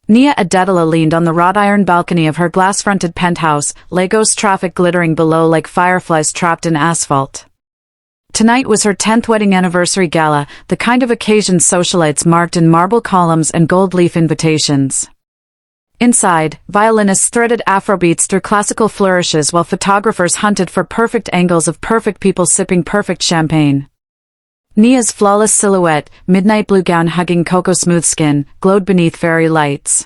Nia Adetala leaned on the wrought iron balcony of her glass-fronted penthouse, Lagos traffic glittering below like fireflies trapped in asphalt. Tonight was her 10th wedding anniversary gala, the kind of occasion socialites marked in marble columns and gold leaf invitations. Inside, violinists threaded Afrobeats through classical flourishes while photographers hunted for perfect angles of perfect people sipping perfect champagne. Nia's flawless silhouette, midnight blue gown hugging cocoa smooth skin, glowed beneath fairy lights.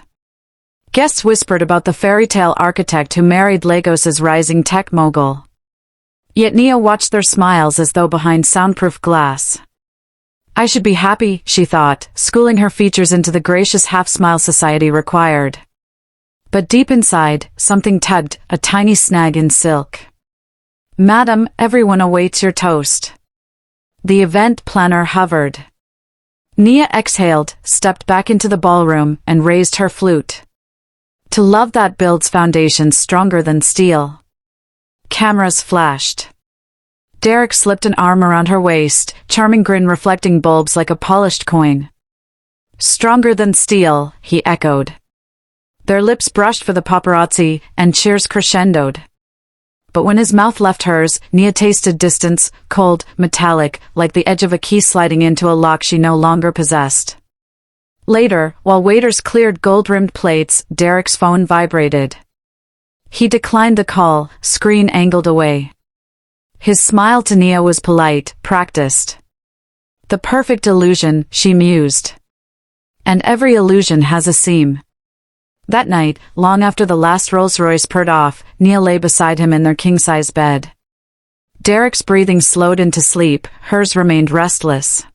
Guests whispered about the fairy tale architect who married Lagos's rising tech mogul. Yet Nia watched their smiles as though behind soundproof glass. I should be happy, she thought, schooling her features into the gracious half-smile society required. But deep inside, something tugged, a tiny snag in silk. Madam, everyone awaits your toast. The event planner hovered. Nia exhaled, stepped back into the ballroom, and raised her flute. To love that builds foundations stronger than steel. Cameras flashed. Derek slipped an arm around her waist, charming grin reflecting bulbs like a polished coin. Stronger than steel, he echoed. Their lips brushed for the paparazzi, and cheers crescendoed. But when his mouth left hers, Nia tasted distance, cold, metallic, like the edge of a key sliding into a lock she no longer possessed. Later, while waiters cleared gold-rimmed plates, Derek's phone vibrated. He declined the call, screen angled away. His smile to Nia was polite, practiced. The perfect illusion, she mused. And every illusion has a seam. That night, long after the last Rolls-Royce purred off, Nia lay beside him in their king-size bed. Derek's breathing slowed into sleep, hers remained restless.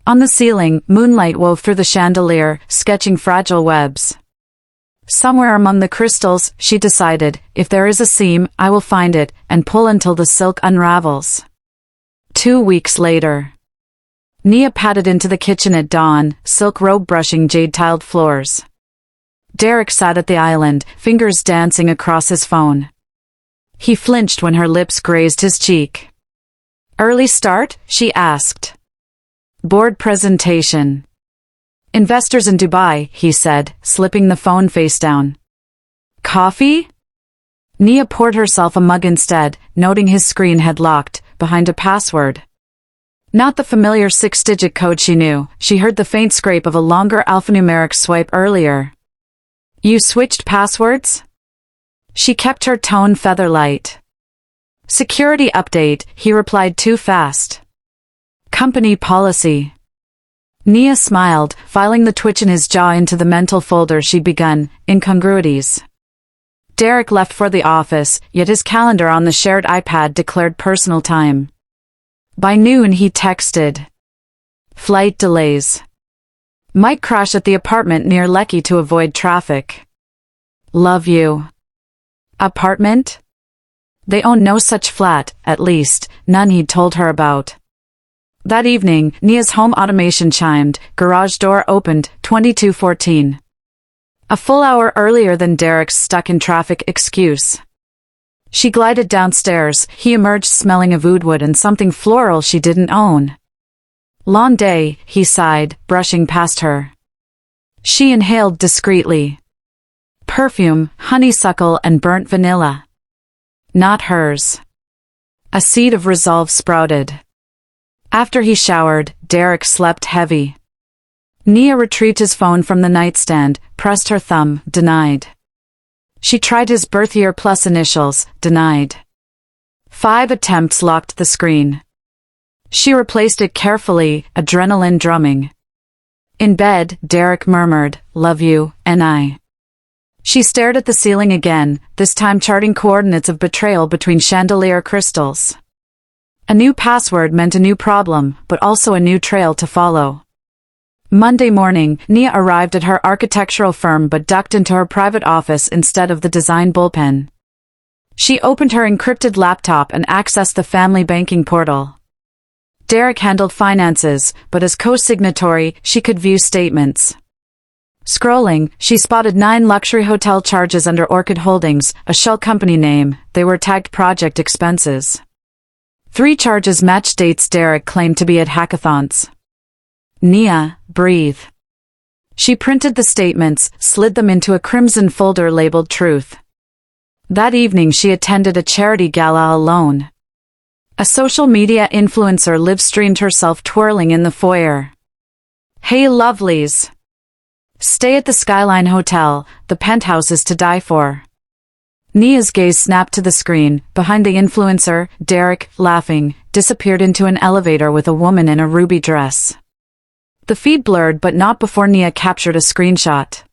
On the ceiling, moonlight wove through the chandelier, sketching fragile webs. Somewhere among the crystals, she decided, if there is a seam, I will find it, and pull until the silk unravels. 2 weeks later. Nia padded into the kitchen at dawn, silk robe brushing jade-tiled floors. Derek sat at the island, fingers dancing across his phone. He flinched when her lips grazed his cheek. Early start? She asked. Board presentation. Investors in Dubai, he said, slipping the phone face down. Coffee? Nia poured herself a mug instead, noting his screen had locked, behind a password. Not the familiar 6-digit code she knew, she heard the faint scrape of a longer alphanumeric swipe earlier. You switched passwords? She kept her tone feather-light. Security update, he replied too fast. Company policy. Nia smiled, filing the twitch in his jaw into the mental folder she'd begun, incongruities. Derek left for the office, yet his calendar on the shared iPad declared personal time. By noon he texted. Flight delays. Might crash at the apartment near Lekki to avoid traffic. Love you. Apartment? They own no such flat, at least, none he'd told her about. That evening, Nia's home automation chimed, garage door opened, 22:14. A full hour earlier than Derek's stuck-in-traffic excuse. She glided downstairs, he emerged smelling of oudwood and something floral she didn't own. Long day, he sighed, brushing past her. She inhaled discreetly. Perfume, honeysuckle and burnt vanilla. Not hers. A seed of resolve sprouted. After he showered, Derek slept heavy. Nia retrieved his phone from the nightstand, pressed her thumb, denied. She tried his birth year plus initials, denied. 5 attempts locked the screen. She replaced it carefully, adrenaline drumming. In bed, Derek murmured, love you, N.I. She stared at the ceiling again, this time charting coordinates of betrayal between chandelier crystals. A new password meant a new problem, but also a new trail to follow. Monday morning, Nia arrived at her architectural firm but ducked into her private office instead of the design bullpen. She opened her encrypted laptop and accessed the family banking portal. Derek handled finances, but as co-signatory, she could view statements. Scrolling, she spotted 9 luxury hotel charges under Orchid Holdings, a shell company name. They were tagged project expenses. 3 charges matched dates Derek claimed to be at hackathons. Nia, breathe. She printed the statements, slid them into a crimson folder labeled Truth. That evening she attended a charity gala alone. A social media influencer live-streamed herself twirling in the foyer. "Hey lovelies! Stay at the Skyline Hotel, the penthouse is to die for." Nia's gaze snapped to the screen. Behind the influencer, Derek, laughing, disappeared into an elevator with a woman in a ruby dress. The feed blurred, but not before Nia captured a screenshot.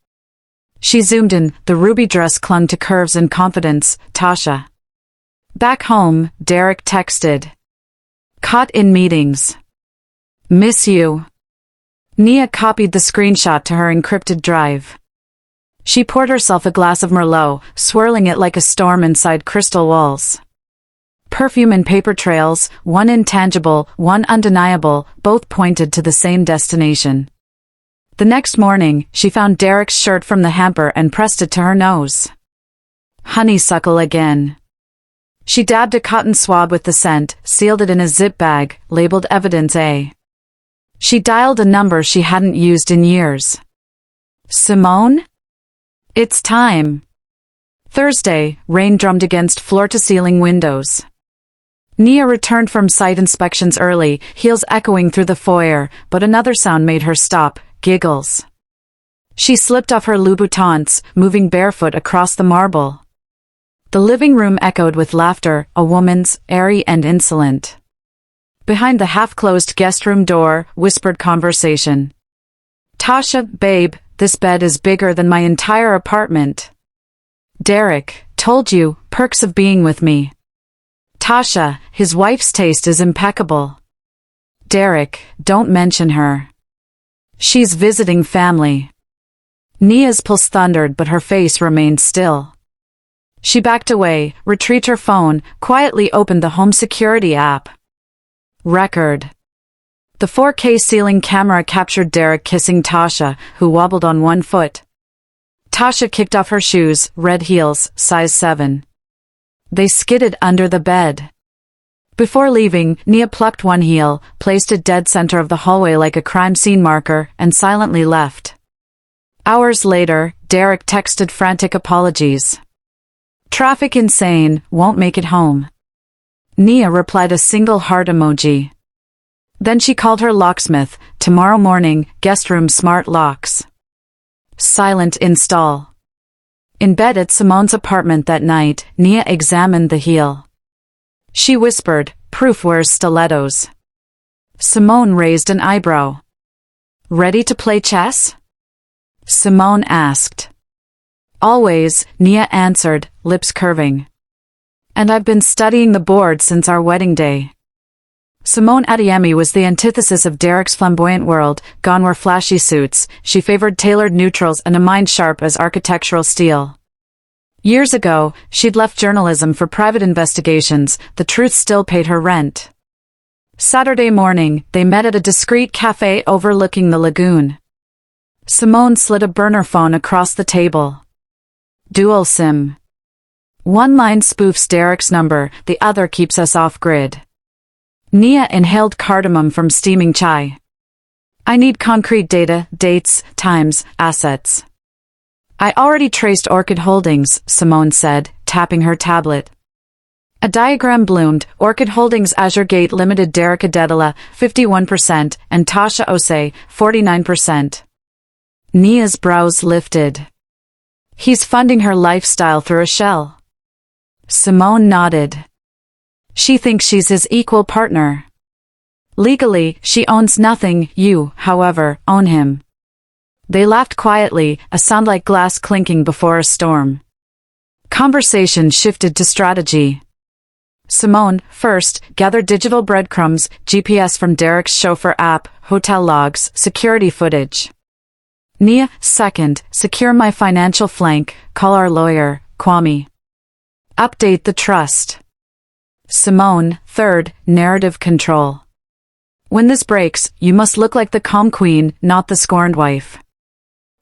She zoomed in, the ruby dress clung to curves and confidence. "Tasha." Back home, Derek texted. "Caught in meetings. Miss you." Nia copied the screenshot to her encrypted drive. She poured herself a glass of Merlot, swirling it like a storm inside crystal walls. Perfume and paper trails, one intangible, one undeniable, both pointed to the same destination. The next morning, she found Derek's shirt from the hamper and pressed it to her nose. Honeysuckle again. She dabbed a cotton swab with the scent, sealed it in a zip bag, labeled Evidence A. She dialed a number she hadn't used in years. "Simone? It's time." Thursday, rain drummed against floor-to-ceiling windows. Nia returned from site inspections early, heels echoing through the foyer, but another sound made her stop, giggles. She slipped off her Louboutins, moving barefoot across the marble. The living room echoed with laughter, a woman's, airy and insolent. Behind the half-closed guest room door, whispered conversation. "Tasha, babe, this bed is bigger than my entire apartment." Derek, "Told you, perks of being with me." Tasha, "His wife's taste is impeccable." Derek, "Don't mention her. She's visiting family." Nia's pulse thundered, but her face remained still. She backed away, retrieved her phone, quietly opened the home security app. Record. The 4K ceiling camera captured Derek kissing Tasha, who wobbled on one foot. Tasha kicked off her shoes, red heels, size 7. They skidded under the bed. Before leaving, Nia plucked one heel, placed it dead center of the hallway like a crime scene marker, and silently left. Hours later, Derek texted frantic apologies. "Traffic insane, won't make it home." Nia replied a single heart emoji. Then she called her locksmith. "Tomorrow morning, guest room smart locks. Silent install." In bed at Simone's apartment that night, Nia examined the heel. She whispered, "Proof wears stilettos." Simone raised an eyebrow. "Ready to play chess?" Simone asked. "Always," Nia answered, lips curving. "And I've been studying the board since our wedding day." Simone Adeyemi was the antithesis of Derek's flamboyant world. Gone were flashy suits, she favored tailored neutrals and a mind sharp as architectural steel. Years ago, she'd left journalism for private investigations. The truth still paid her rent. Saturday morning, they met at a discreet cafe overlooking the lagoon. Simone slid a burner phone across the table. Dual SIM. One line spoofs Derek's number, the other keeps us off-grid. Nia inhaled cardamom from steaming chai. "I need concrete data, dates, times, assets." "I already traced Orchid Holdings," Simone said, tapping her tablet. A diagram bloomed. Orchid Holdings Azure Gate Limited, Derek Adedala, 51%, and Tasha Osei, 49%. Nia's brows lifted. "He's funding her lifestyle through a shell." Simone nodded. "She thinks she's his equal partner. Legally, she owns nothing. You, however, own him." They laughed quietly, a sound like glass clinking before a storm. Conversation shifted to strategy. Simone, first, gathered digital breadcrumbs, GPS from Derek's chauffeur app, hotel logs, security footage. Nia, second, secure my financial flank, call our lawyer, Kwame. Update the trust. Simone, third, narrative control. When this breaks, you must look like the calm queen, not the scorned wife.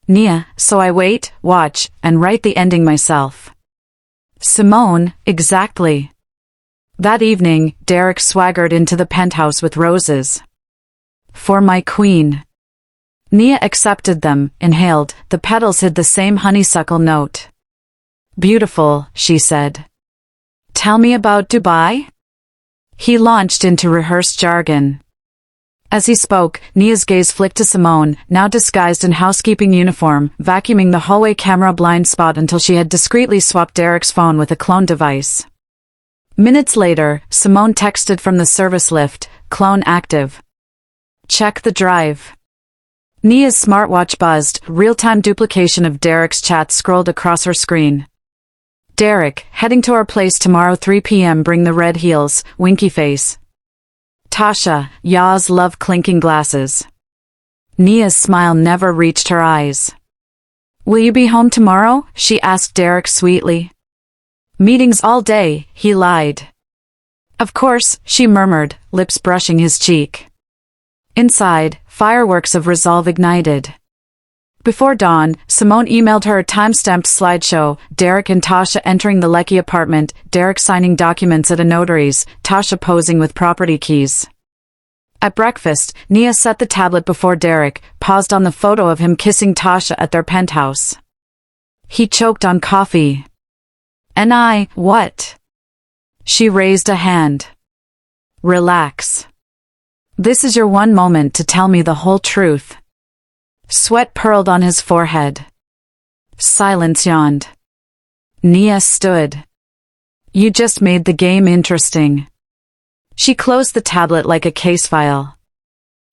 Nia, so I wait, watch, and write the ending myself. Simone, exactly. That evening, Derek swaggered into the penthouse with roses. "For my queen." Nia accepted them, inhaled, the petals hid the same honeysuckle note. Beautiful, she said. Tell me about Dubai? He launched into rehearsed jargon. As he spoke, Nia's gaze flicked to Simone, now disguised in housekeeping uniform, vacuuming the hallway camera blind spot until she had discreetly swapped Derek's phone with a clone device. Minutes later, Simone texted from the service lift, clone active. Check the drive. Nia's smartwatch buzzed, real-time duplication of Derek's chat scrolled across her screen. Derek, heading to our place tomorrow 3 p.m. Bring the red heels, winky face. Tasha, yaws love clinking glasses. Nia's smile never reached her eyes. Will you be home tomorrow? She asked Derek sweetly. Meetings all day, he lied. Of course, she murmured, lips brushing his cheek. Inside, fireworks of resolve ignited. Before dawn, Simone emailed her a time-stamped slideshow, Derek and Tasha entering the Lecky apartment, Derek signing documents at a notary's, Tasha posing with property keys. At breakfast, Nia set the tablet before Derek, paused on the photo of him kissing Tasha at their penthouse. He choked on coffee. And what? She raised a hand. Relax. This is your one moment to tell me the whole truth. Sweat purled on his forehead. Silence yawned. Nia stood. You just made the game interesting. She closed the tablet like a case file.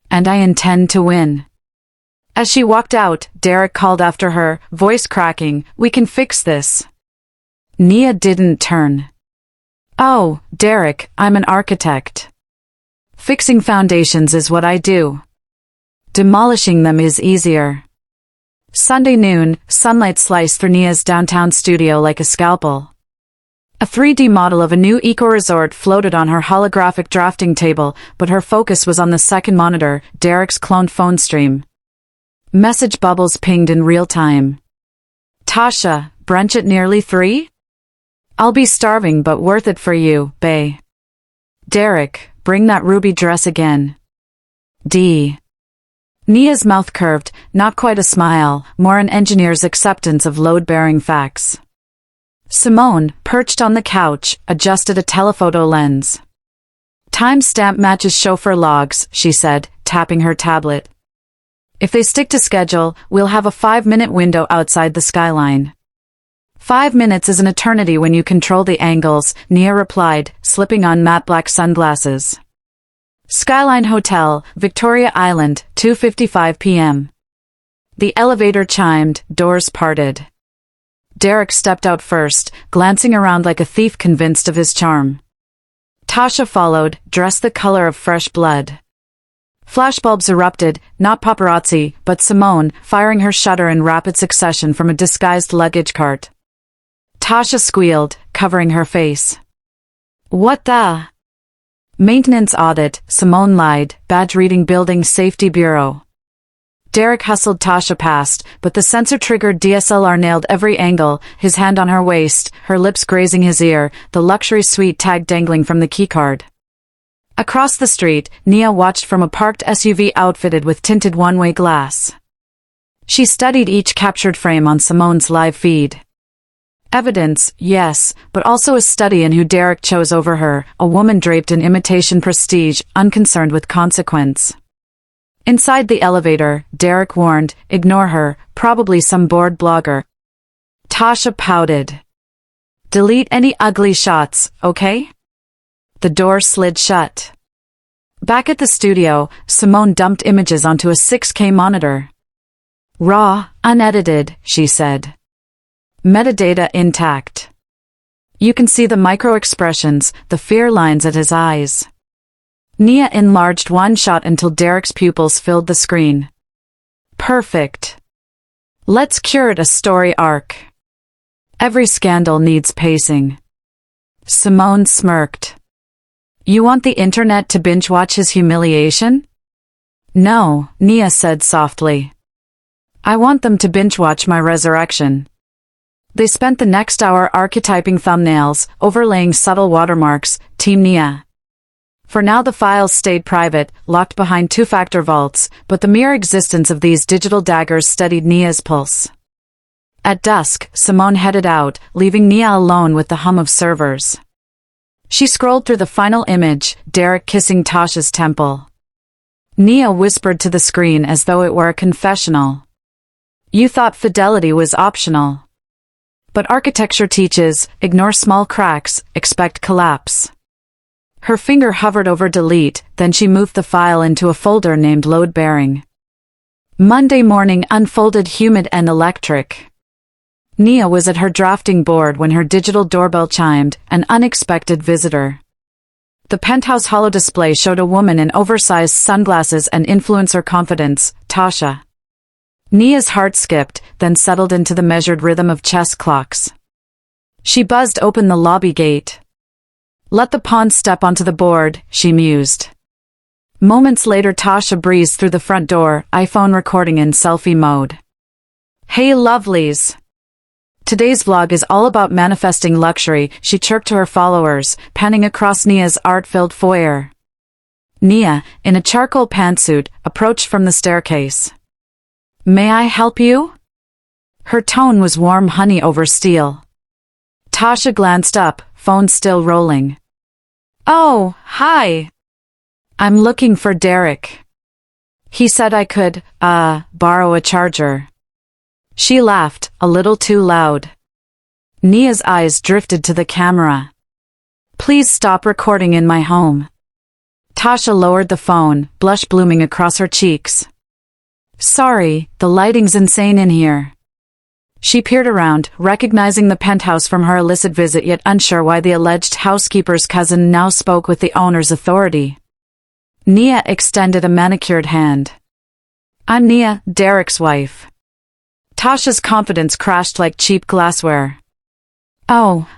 And I intend to win. As she walked out, Derek called after her, voice cracking, we can fix this. Nia didn't turn. Oh, Derek, I'm an architect. Fixing foundations is what I do. Demolishing them is easier. Sunday noon, sunlight sliced through Nia's downtown studio like a scalpel. A 3D model of a new eco-resort floated on her holographic drafting table, but her focus was on the second monitor, Derek's cloned phone stream. Message bubbles pinged in real time. Tasha, brunch at nearly 3? I'll be starving but worth it for you, bae. Derek, bring that ruby dress again. D. Nia's mouth curved, not quite a smile, more an engineer's acceptance of load-bearing facts. Simone, perched on the couch, adjusted a telephoto lens. Timestamp matches chauffeur logs, she said, tapping her tablet. If they stick to schedule, we'll have a 5-minute window outside the skyline. 5 minutes is an eternity when you control the angles, Nia replied, slipping on matte black sunglasses. Skyline Hotel, Victoria Island, 2:55 p.m. The elevator chimed, doors parted. Derek stepped out first, glancing around like a thief convinced of his charm. Tasha followed, dressed the color of fresh blood. Flashbulbs erupted, not paparazzi, but Simone, firing her shutter in rapid succession from a disguised luggage cart. Tasha squealed, covering her face. What the? Maintenance audit, Simone lied, badge reading Building Safety Bureau. Derek hustled Tasha past, but the sensor-triggered DSLR nailed every angle, his hand on her waist, her lips grazing his ear, the luxury suite tag dangling from the keycard. Across the street, Nia watched from a parked SUV outfitted with tinted one-way glass. She studied each captured frame on Simone's live feed. Evidence, yes, but also a study in who Derek chose over her, a woman draped in imitation prestige, unconcerned with consequence. Inside the elevator, Derek warned, ignore her, probably some bored blogger. Tasha pouted. Delete any ugly shots, okay? The door slid shut. Back at the studio, Simone dumped images onto a 6K monitor. Raw, unedited, she said. Metadata intact. You can see the micro-expressions, the fear lines at his eyes. Nia enlarged one shot until Derek's pupils filled the screen. Perfect. Let's curate a story arc. Every scandal needs pacing. Simone smirked. You want the internet to binge-watch his humiliation? No, Nia said softly. I want them to binge-watch my resurrection. They spent the next hour archetyping thumbnails, overlaying subtle watermarks, Team Nia. For now the files stayed private, locked behind two-factor vaults, but the mere existence of these digital daggers steadied Nia's pulse. At dusk, Simone headed out, leaving Nia alone with the hum of servers. She scrolled through the final image, Derek kissing Tasha's temple. Nia whispered to the screen as though it were a confessional. You thought fidelity was optional. But architecture teaches, ignore small cracks, expect collapse. Her finger hovered over delete, then she moved the file into a folder named load bearing. Monday morning unfolded humid and electric. Nia was at her drafting board when her digital doorbell chimed, an unexpected visitor. The penthouse holo display showed a woman in oversized sunglasses and influencer confidence, Tasha. Nia's heart skipped, then settled into the measured rhythm of chess clocks. She buzzed open the lobby gate. Let the pawn step onto the board, she mused. Moments later Tasha breezed through the front door, iPhone recording in selfie mode. Hey lovelies! Today's vlog is all about manifesting luxury, she chirped to her followers, panning across Nia's art-filled foyer. Nia, in a charcoal pantsuit, approached from the staircase. May I help you? Her tone was warm honey over steel. Tasha glanced up, phone still rolling. Oh, hi. I'm looking for Derek. He said I could, borrow a charger. She laughed, a little too loud. Nia's eyes drifted to the camera. Please stop recording in my home. Tasha lowered the phone, blush blooming across her cheeks. Sorry, the lighting's insane in here. She peered around, recognizing the penthouse from her illicit visit yet unsure why the alleged housekeeper's cousin now spoke with the owner's authority. Nia extended a manicured hand. I'm Nia, Derek's wife. Tasha's confidence crashed like cheap glassware. Oh,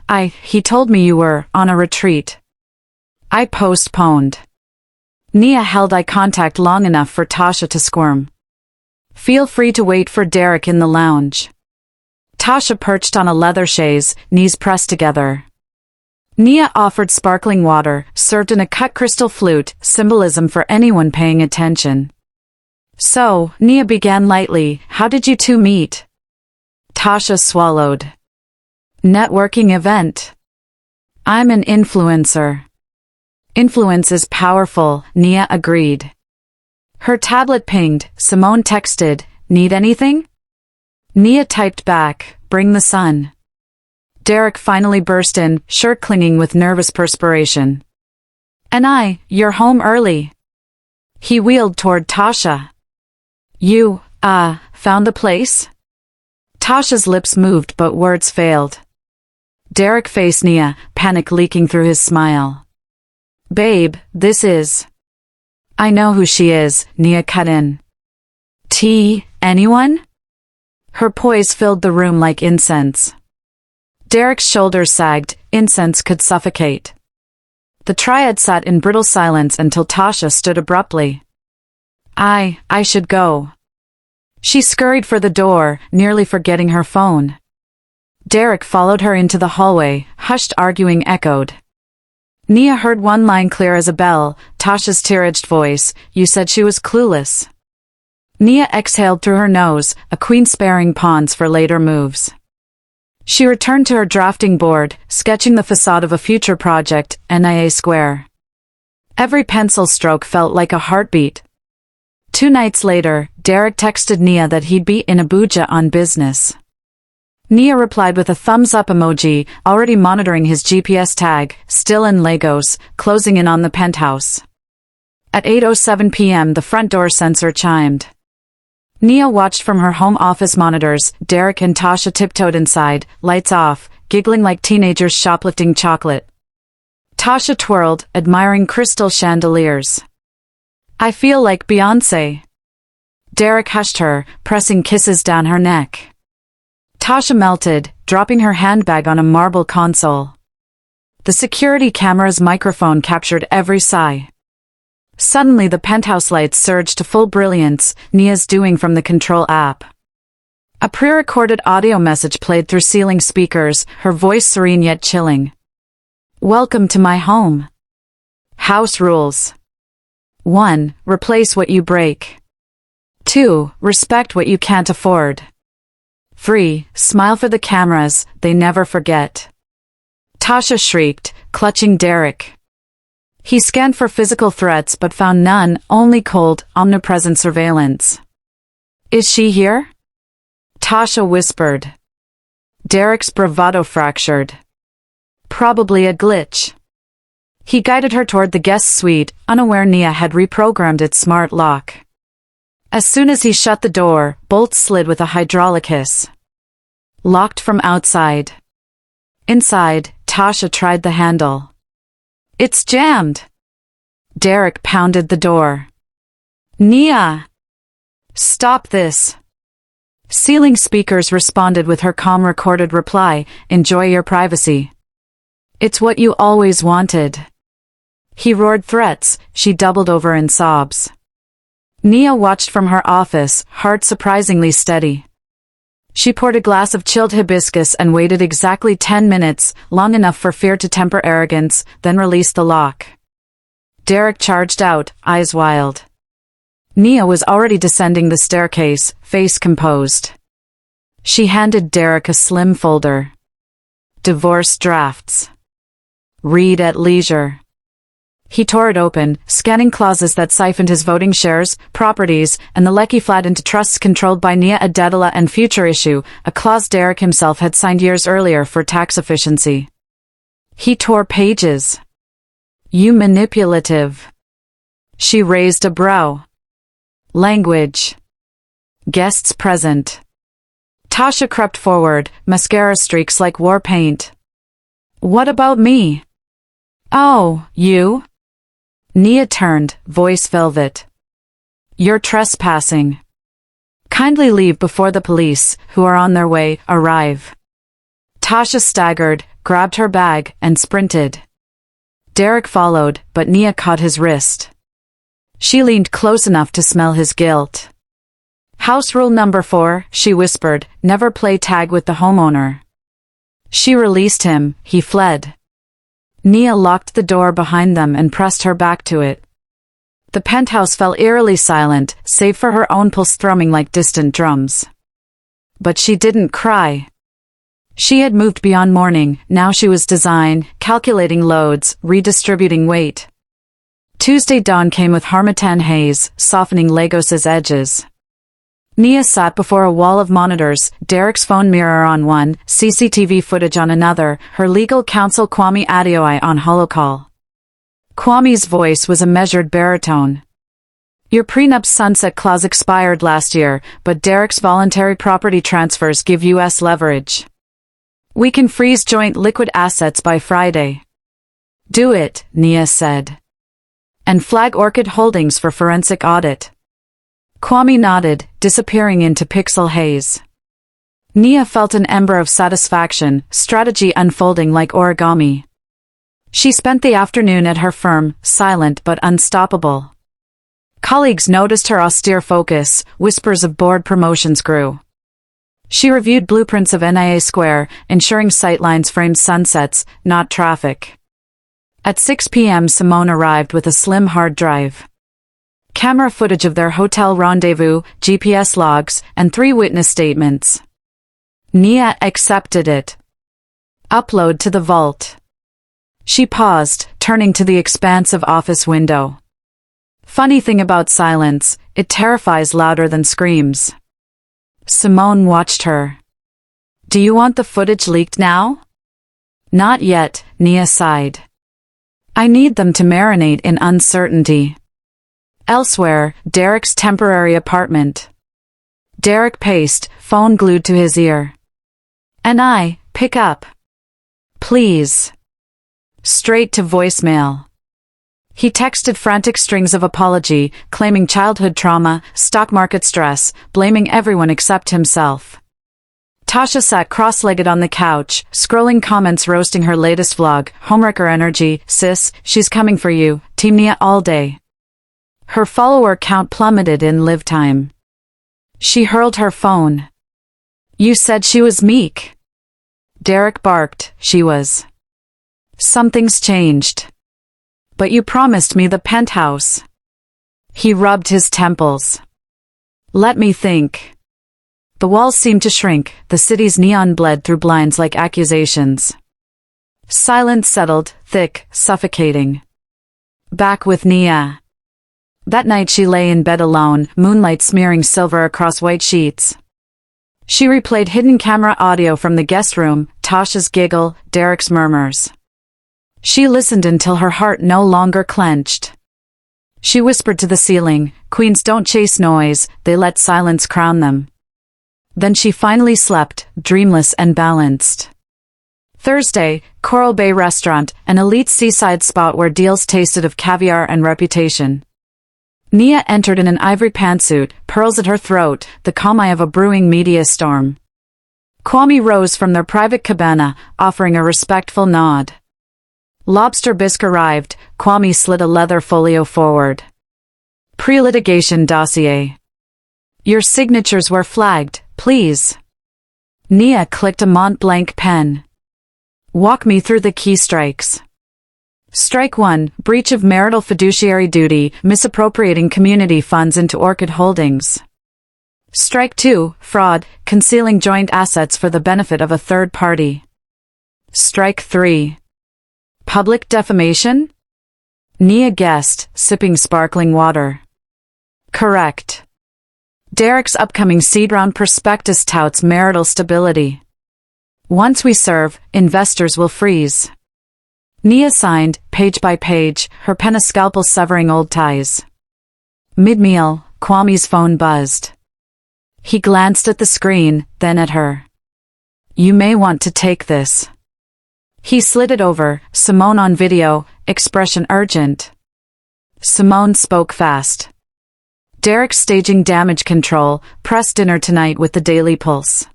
he told me you were on a retreat. I postponed. Nia held eye contact long enough for Tasha to squirm. Feel free to wait for Derek in the lounge. Tasha perched on a leather chaise, knees pressed together. Nia offered sparkling water, served in a cut crystal flute, symbolism for anyone paying attention. So, Nia began lightly, how did you two meet? Tasha swallowed. Networking event. I'm an influencer. Influence is powerful, Nia agreed. Her tablet pinged, Simone texted, need anything? Nia typed back, bring the sun. Derek finally burst in, shirt clinging with nervous perspiration. And you're home early. He wheeled toward Tasha. You, found the place? Tasha's lips moved but words failed. Derek faced Nia, panic leaking through his smile. Babe, this is... I know who she is, Nia cut in. Anyone? Her poise filled the room like incense. Derek's shoulders sagged, incense could suffocate. The triad sat in brittle silence until Tasha stood abruptly. I should go. She scurried for the door, nearly forgetting her phone. Derek followed her into the hallway, hushed arguing echoed. Nia heard one line clear as a bell, Tasha's tear-edged voice, you said she was clueless. Nia exhaled through her nose, a queen sparing pawns for later moves. She returned to her drafting board, sketching the facade of a future project, NIA Square. Every pencil stroke felt like a heartbeat. 2 nights later, Derek texted Nia that he'd be in Abuja on business. Nia replied with a thumbs-up emoji, already monitoring his GPS tag, still in Lagos, closing in on the penthouse. At 8:07 p.m. the front door sensor chimed. Nia watched from her home office monitors, Derek and Tasha tiptoed inside, lights off, giggling like teenagers shoplifting chocolate. Tasha twirled, admiring crystal chandeliers. I feel like Beyoncé. Derek hushed her, pressing kisses down her neck. Tasha melted, dropping her handbag on a marble console. The security camera's microphone captured every sigh. Suddenly the penthouse lights surged to full brilliance, Nia's doing from the control app. A pre-recorded audio message played through ceiling speakers, her voice serene yet chilling. Welcome to my home. House rules. 1. Replace what you break. 2. Respect what you can't afford. 3. Smile for the cameras, they never forget. Tasha shrieked, clutching Derek. He scanned for physical threats but found none, only cold, omnipresent surveillance. Is she here? Tasha whispered. Derek's bravado fractured. Probably a glitch. He guided her toward the guest suite, unaware Nia had reprogrammed its smart lock. As soon as he shut the door, bolts slid with a hydraulic hiss. Locked from outside. Inside, Tasha tried the handle. It's jammed. Derek pounded the door. Nia! Stop this. Ceiling speakers responded with her calm recorded reply, enjoy your privacy. It's what you always wanted. He roared threats, she doubled over in sobs. Nia watched from her office, heart surprisingly steady. She poured a glass of chilled hibiscus and waited exactly 10 minutes, long enough for fear to temper arrogance, then released the lock. Derek charged out, eyes wild. Nia was already descending the staircase, face composed. She handed Derek a slim folder. Divorce drafts. Read at leisure. He tore it open, scanning clauses that siphoned his voting shares, properties, and the Lecky flat into trusts controlled by Nia Adedala and Future Issue, a clause Derek himself had signed years earlier for tax efficiency. He tore pages. You manipulative. She raised a brow. Language. Guests present. Tasha crept forward, mascara streaks like war paint. What about me? Oh, you? Nia turned, voice velvet. You're trespassing. Kindly leave before the police, who are on their way, arrive. Tasha staggered, grabbed her bag, and sprinted. Derek followed, but Nia caught his wrist. She leaned close enough to smell his guilt. House rule number 4, she whispered, never play tag with the homeowner. She released him, he fled. Nia locked the door behind them and pressed her back to it. The penthouse fell eerily silent, save for her own pulse thrumming like distant drums. But she didn't cry. She had moved beyond mourning, now she was design, calculating loads, redistributing weight. Tuesday dawn came with harmattan haze, softening Lagos's edges. Nia sat before a wall of monitors, Derek's phone mirror on one, CCTV footage on another, her legal counsel Kwame Adeoye on holocall. Kwame's voice was a measured baritone. Your prenup's sunset clause expired last year, but Derek's voluntary property transfers give US leverage. We can freeze joint liquid assets by Friday. Do it, Nia said. And flag Orchid Holdings for forensic audit. Kwame nodded, disappearing into pixel haze. Nia felt an ember of satisfaction, strategy unfolding like origami. She spent the afternoon at her firm, silent but unstoppable. Colleagues noticed her austere focus, whispers of board promotions grew. She reviewed blueprints of NIA Square, ensuring sightlines framed sunsets, not traffic. At 6 p.m. Simone arrived with a slim hard drive. Camera footage of their hotel rendezvous, GPS logs, and 3 witness statements. Nia accepted it. Upload to the vault. She paused, turning to the expansive office window. Funny thing about silence, it terrifies louder than screams. Simone watched her. Do you want the footage leaked now? Not yet, Nia sighed. I need them to marinate in uncertainty. Elsewhere, Derek's temporary apartment. Derek paced, phone glued to his ear. Pick up. Please. Straight to voicemail. He texted frantic strings of apology, claiming childhood trauma, stock market stress, blaming everyone except himself. Tasha sat cross-legged on the couch, scrolling comments roasting her latest vlog, homewrecker energy, sis, she's coming for you, Team Nia all day. Her follower count plummeted in live time. She hurled her phone. You said she was meek. Derek barked, she was. Something's changed. But you promised me the penthouse. He rubbed his temples. Let me think. The walls seemed to shrink, the city's neon bled through blinds like accusations. Silence settled, thick, suffocating. Back with Nia. That night she lay in bed alone, moonlight smearing silver across white sheets. She replayed hidden camera audio from the guest room, Tasha's giggle, Derek's murmurs. She listened until her heart no longer clenched. She whispered to the ceiling, "Queens don't chase noise, they let silence crown them." Then she finally slept, dreamless and balanced. Thursday, Coral Bay Restaurant, an elite seaside spot where deals tasted of caviar and reputation. Nia entered in an ivory pantsuit, pearls at her throat, the calm eye of a brewing media storm. Kwame rose from their private cabana, offering a respectful nod. Lobster bisque arrived, Kwame slid a leather folio forward. Pre-litigation dossier. Your signatures were flagged, please. Nia clicked a Mont Blanc pen. Walk me through the key strikes. Strike 1, breach of marital fiduciary duty, misappropriating community funds into Orchid Holdings. Strike 2, fraud, concealing joint assets for the benefit of a third party. Strike 3. Public defamation? Nia guessed, sipping sparkling water. Correct. Derek's upcoming seed round prospectus touts marital stability. Once we serve, investors will freeze. Nia signed, page by page, her pen a scalpel severing old ties. Mid-meal, Kwame's phone buzzed. He glanced at the screen, then at her. You may want to take this. He slid it over, Simone on video, expression urgent. Simone spoke fast. Derek's staging damage control, press dinner tonight with the Daily Pulse.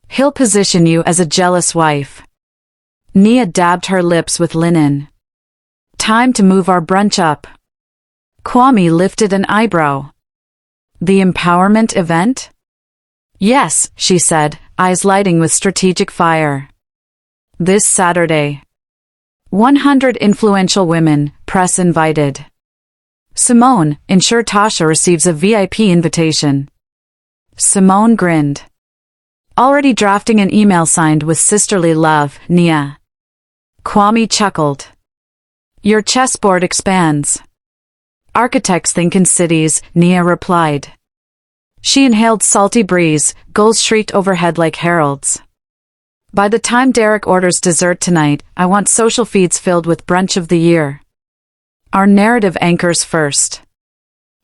He'll position you as a jealous wife. Nia dabbed her lips with linen. Time to move our brunch up. Kwame lifted an eyebrow. The empowerment event? Yes, she said, eyes lighting with strategic fire. This Saturday. 100 influential women, press invited. Simone, ensure Tasha receives a VIP invitation. Simone grinned. Already drafting an email signed with sisterly love, Nia. Kwame chuckled. Your chessboard expands. Architects think in cities, Nia replied. She inhaled salty breeze, gulls shrieked overhead like heralds. By the time Derek orders dessert tonight, I want social feeds filled with brunch of the year. Our narrative anchors first.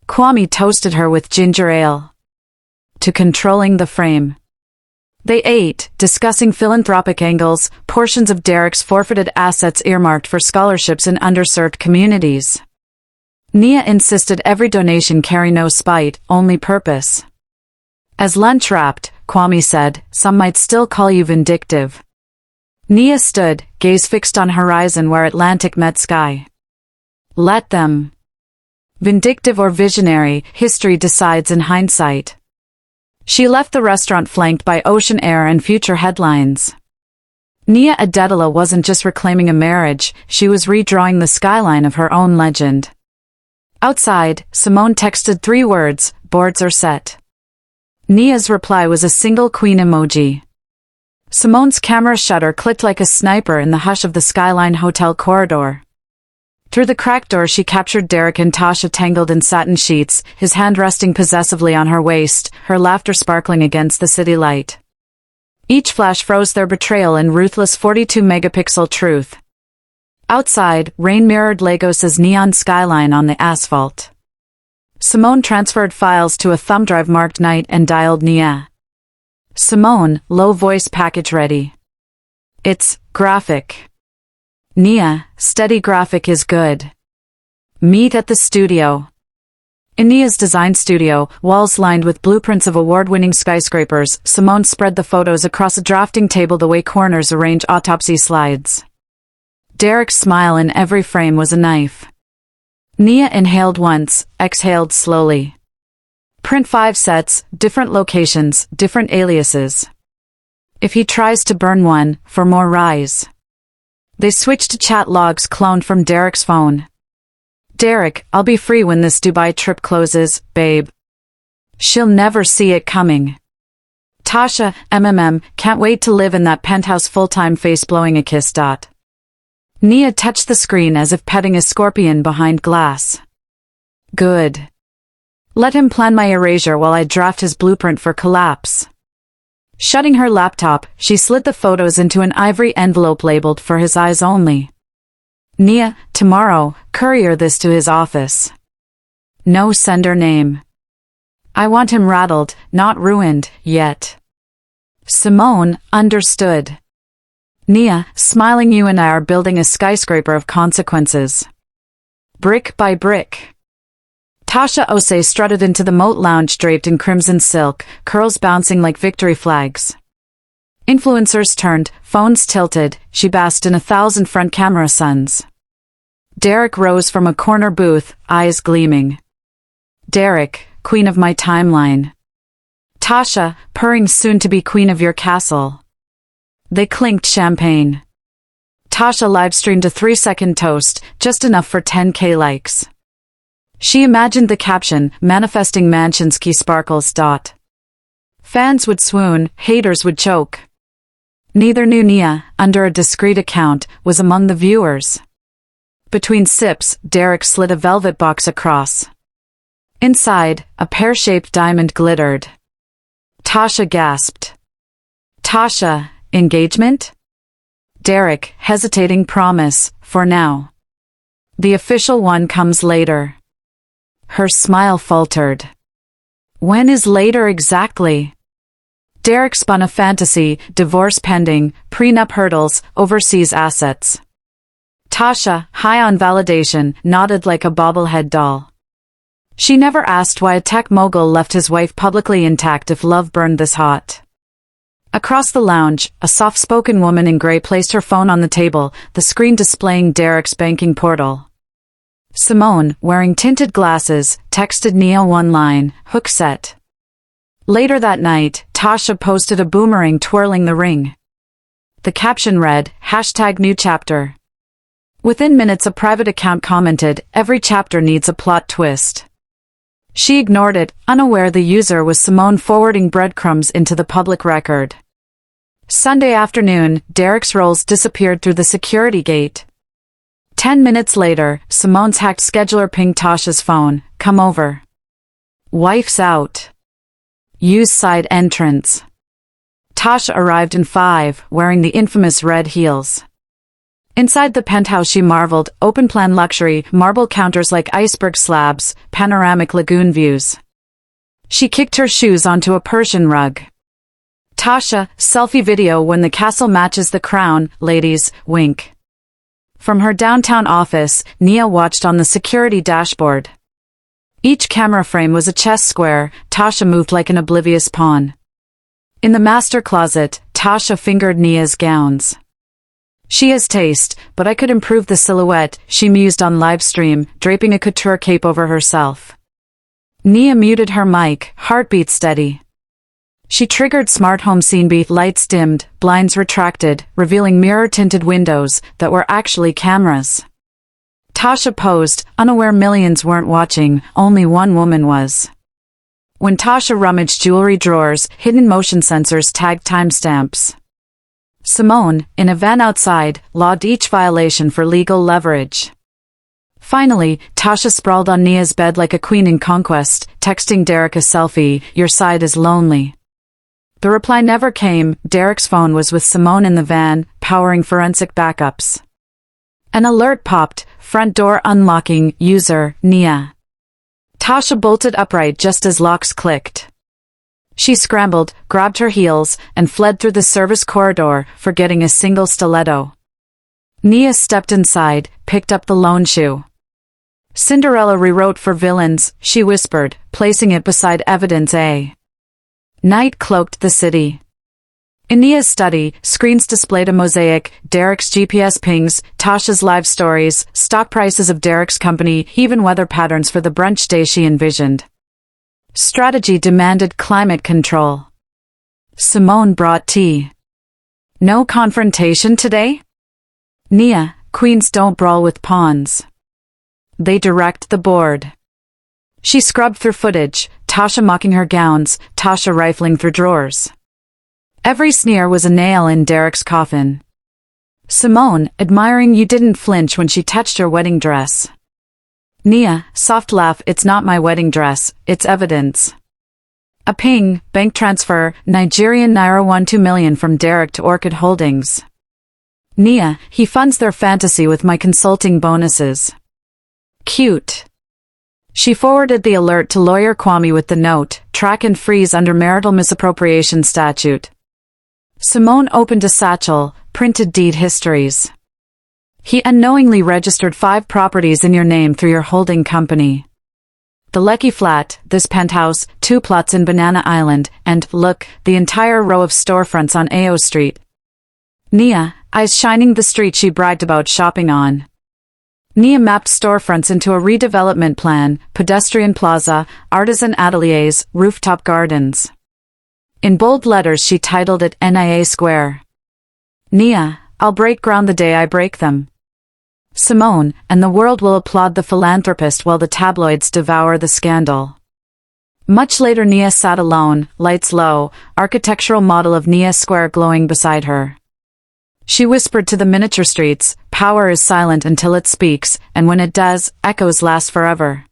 Kwame toasted her with ginger ale. To controlling the frame. They ate, discussing philanthropic angles, portions of Derek's forfeited assets earmarked for scholarships in underserved communities. Nia insisted every donation carry no spite, only purpose. As lunch wrapped, Kwame said, some might still call you vindictive. Nia stood, gaze fixed on horizon where Atlantic met sky. Let them. Vindictive or visionary, history decides in hindsight. She left the restaurant flanked by ocean air and future headlines. Nia Adedala wasn't just reclaiming a marriage, she was redrawing the skyline of her own legend. Outside, Simone texted 3 words, boards are set. Nia's reply was a single queen emoji. Simone's camera shutter clicked like a sniper in the hush of the Skyline Hotel corridor. Through the cracked door she captured Derek and Tasha tangled in satin sheets, his hand resting possessively on her waist, her laughter sparkling against the city light. Each flash froze their betrayal in ruthless 42-megapixel truth. Outside, rain mirrored Lagos's neon skyline on the asphalt. Simone transferred files to a thumb drive marked night and dialed Nia. Simone, low voice package ready. It's graphic. Nia, steady graphic is good. Meet at the studio. In Nia's design studio, walls lined with blueprints of award-winning skyscrapers, Simone spread the photos across a drafting table the way coroners arrange autopsy slides. Derek's smile in every frame was a knife. Nia inhaled once, exhaled slowly. Print 5 sets, different locations, different aliases. If he tries to burn one, for more rise. They switched to chat logs cloned from Derek's phone. Derek, I'll be free when this Dubai trip closes, babe. She'll never see it coming. Tasha, can't wait to live in that penthouse full-time face blowing a kiss. Nia touched the screen as if petting a scorpion behind glass. Good. Let him plan my erasure while I draft his blueprint for collapse. Shutting her laptop, she slid the photos into an ivory envelope labeled for his eyes only. Nia, tomorrow, courier this to his office. No sender name. I want him rattled, not ruined, yet. Simone, understood. Nia, smiling, you and I are building a skyscraper of consequences. Brick by brick. Tasha Osei strutted into the moat lounge draped in crimson silk, curls bouncing like victory flags. Influencers turned, phones tilted, she basked in 1,000 front camera suns. Derek rose from a corner booth, eyes gleaming. Derek, queen of my timeline. Tasha, purring, soon to be queen of your castle. They clinked champagne. Tasha live-streamed a 3-second toast, just enough for 10K likes. She imagined the caption, manifesting mansions key sparkles. Fans would swoon, haters would choke. Neither knew Nia, under a discreet account, was among the viewers. Between sips, Derek slid a velvet box across. Inside, a pear-shaped diamond glittered. Tasha gasped. Tasha, engagement? Derek, hesitating, promise, for now. The official one comes later. Her smile faltered. When is later exactly? Derek spun a fantasy, divorce pending, prenup hurdles, overseas assets. Tasha, high on validation, nodded like a bobblehead doll. She never asked why a tech mogul left his wife publicly intact if love burned this hot. Across the lounge, a soft-spoken woman in gray placed her phone on the table, the screen displaying Derek's banking portal. Simone, wearing tinted glasses, texted Nia one line, hook set. Later that night, Tasha posted a boomerang twirling the ring. The caption read, #new chapter. Within minutes a private account commented, every chapter needs a plot twist. She ignored it, unaware the user was Simone forwarding breadcrumbs into the public record. Sunday afternoon, Derek's rolls disappeared through the security gate. 10 minutes later, Simone's hacked scheduler pinged Tasha's phone, come over. Wife's out. Use side entrance. Tasha arrived in 5, wearing the infamous red heels. Inside the penthouse she marveled, open-plan luxury, marble counters like iceberg slabs, panoramic lagoon views. She kicked her shoes onto a Persian rug. Tasha, selfie video when the castle matches the crown, ladies, wink. From her downtown office, Nia watched on the security dashboard. Each camera frame was a chess square, Tasha moved like an oblivious pawn. In the master closet, Tasha fingered Nia's gowns. She has taste, but I could improve the silhouette, she mused on livestream, draping a couture cape over herself. Nia muted her mic, heartbeat steady. She triggered smart home scene beat, lights dimmed, blinds retracted, revealing mirror-tinted windows that were actually cameras. Tasha posed, unaware millions weren't watching, only one woman was. When Tasha rummaged jewelry drawers, hidden motion sensors tagged timestamps. Simone, in a van outside, logged each violation for legal leverage. Finally, Tasha sprawled on Nia's bed like a queen in conquest, texting Derek a selfie, your side is lonely. The reply never came, Derek's phone was with Simone in the van, powering forensic backups. An alert popped, front door unlocking, user, Nia. Tasha bolted upright just as locks clicked. She scrambled, grabbed her heels, and fled through the service corridor, forgetting a single stiletto. Nia stepped inside, picked up the lone shoe. Cinderella rewrote for villains, she whispered, placing it beside evidence A. Night cloaked the city. In Nia's study, screens displayed a mosaic, Derek's GPS pings, Tasha's live stories, stock prices of Derek's company, even weather patterns for the brunch day she envisioned. Strategy demanded climate control. Simone brought tea. No confrontation today? Nia, queens don't brawl with pawns. They direct the board. She scrubbed through footage, Tasha mocking her gowns, Tasha rifling through drawers. Every sneer was a nail in Derek's coffin. Simone, admiring you didn't flinch when she touched your wedding dress. Nia, soft laugh, it's not my wedding dress, it's evidence. A ping, bank transfer, Nigerian Naira 12 million from Derek to Orchid Holdings. Nia, he funds their fantasy with my consulting bonuses. Cute. She forwarded the alert to lawyer Kwame with the note, track and freeze under marital misappropriation statute. Simone opened a satchel, printed deed histories. He unknowingly registered 5 properties in your name through your holding company. The Lekki flat, this penthouse, 2 plots in Banana Island, and, look, the entire row of storefronts on AO Street. Nia, eyes shining the street she bragged about shopping on. Nia mapped storefronts into a redevelopment plan, pedestrian plaza, artisan ateliers, rooftop gardens. In bold letters she titled it NIA Square. Nia, I'll break ground the day I break them. Simone, and the world will applaud the philanthropist while the tabloids devour the scandal. Much later Nia sat alone, lights low, architectural model of Nia Square glowing beside her. She whispered to the miniature streets, power is silent until it speaks, and when it does, echoes last forever.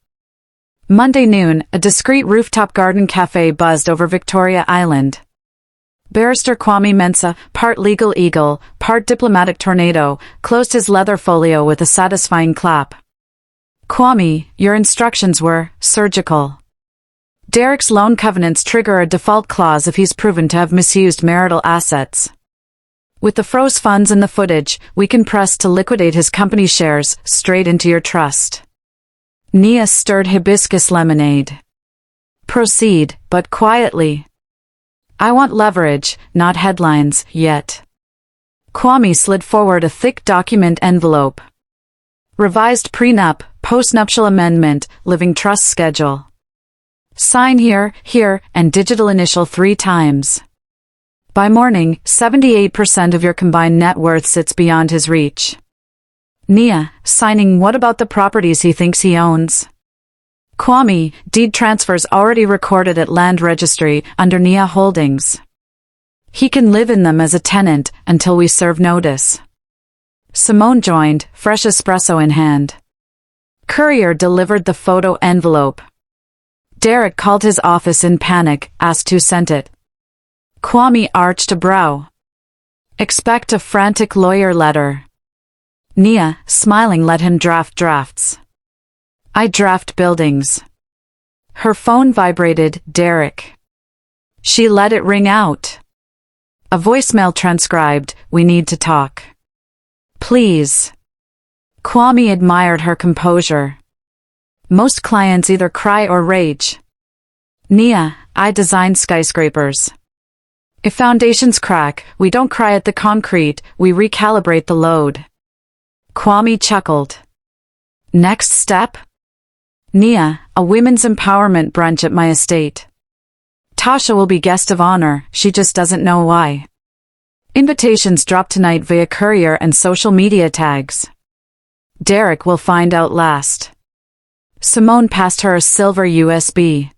Monday noon, a discreet rooftop garden cafe buzzed over Victoria Island. Barrister Kwame Mensah, part legal eagle, part diplomatic tornado, closed his leather folio with a satisfying clap. Kwame, your instructions were surgical. Derek's loan covenants trigger a default clause if he's proven to have misused marital assets. With the froze funds and the footage, we can press to liquidate his company shares straight into your trust. Nia stirred hibiscus lemonade. Proceed, but quietly. I want leverage, not headlines, yet. Kwame slid forward a thick document envelope. Revised prenup, postnuptial amendment, living trust schedule. Sign here, here, and digital initial 3 times. By morning, 78% of your combined net worth sits beyond his reach. Nia, signing what about the properties he thinks he owns? Kwame, deed transfers already recorded at Land Registry, under Nia Holdings. He can live in them as a tenant, until we serve notice. Simone joined, fresh espresso in hand. Courier delivered the photo envelope. Derek called his office in panic, asked who sent it. Kwame arched a brow. Expect a frantic lawyer letter. Nia, smiling, let him draft drafts. I draft buildings. Her phone vibrated, Derek. She let it ring out. A voicemail transcribed, we need to talk. Please. Kwame admired her composure. Most clients either cry or rage. Nia, I design skyscrapers. If foundations crack, we don't cry at the concrete, we recalibrate the load. Kwame chuckled. Next step? Nia, a women's empowerment brunch at my estate. Tasha will be guest of honor, she just doesn't know why. Invitations drop tonight via courier and social media tags. Derek will find out last. Simone passed her a silver USB.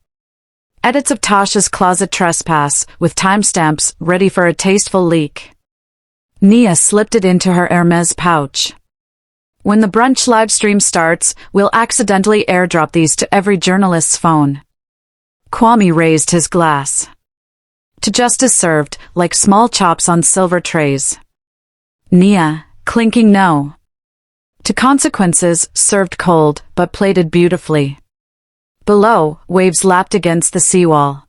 Edits of Tasha's closet trespass, with timestamps, ready for a tasteful leak. Nia slipped it into her Hermes pouch. When the brunch livestream starts, we'll accidentally airdrop these to every journalist's phone. Kwame raised his glass. To justice served, like small chops on silver trays. Nia, clinking no. To consequences, served cold, but plated beautifully. Below, waves lapped against the seawall.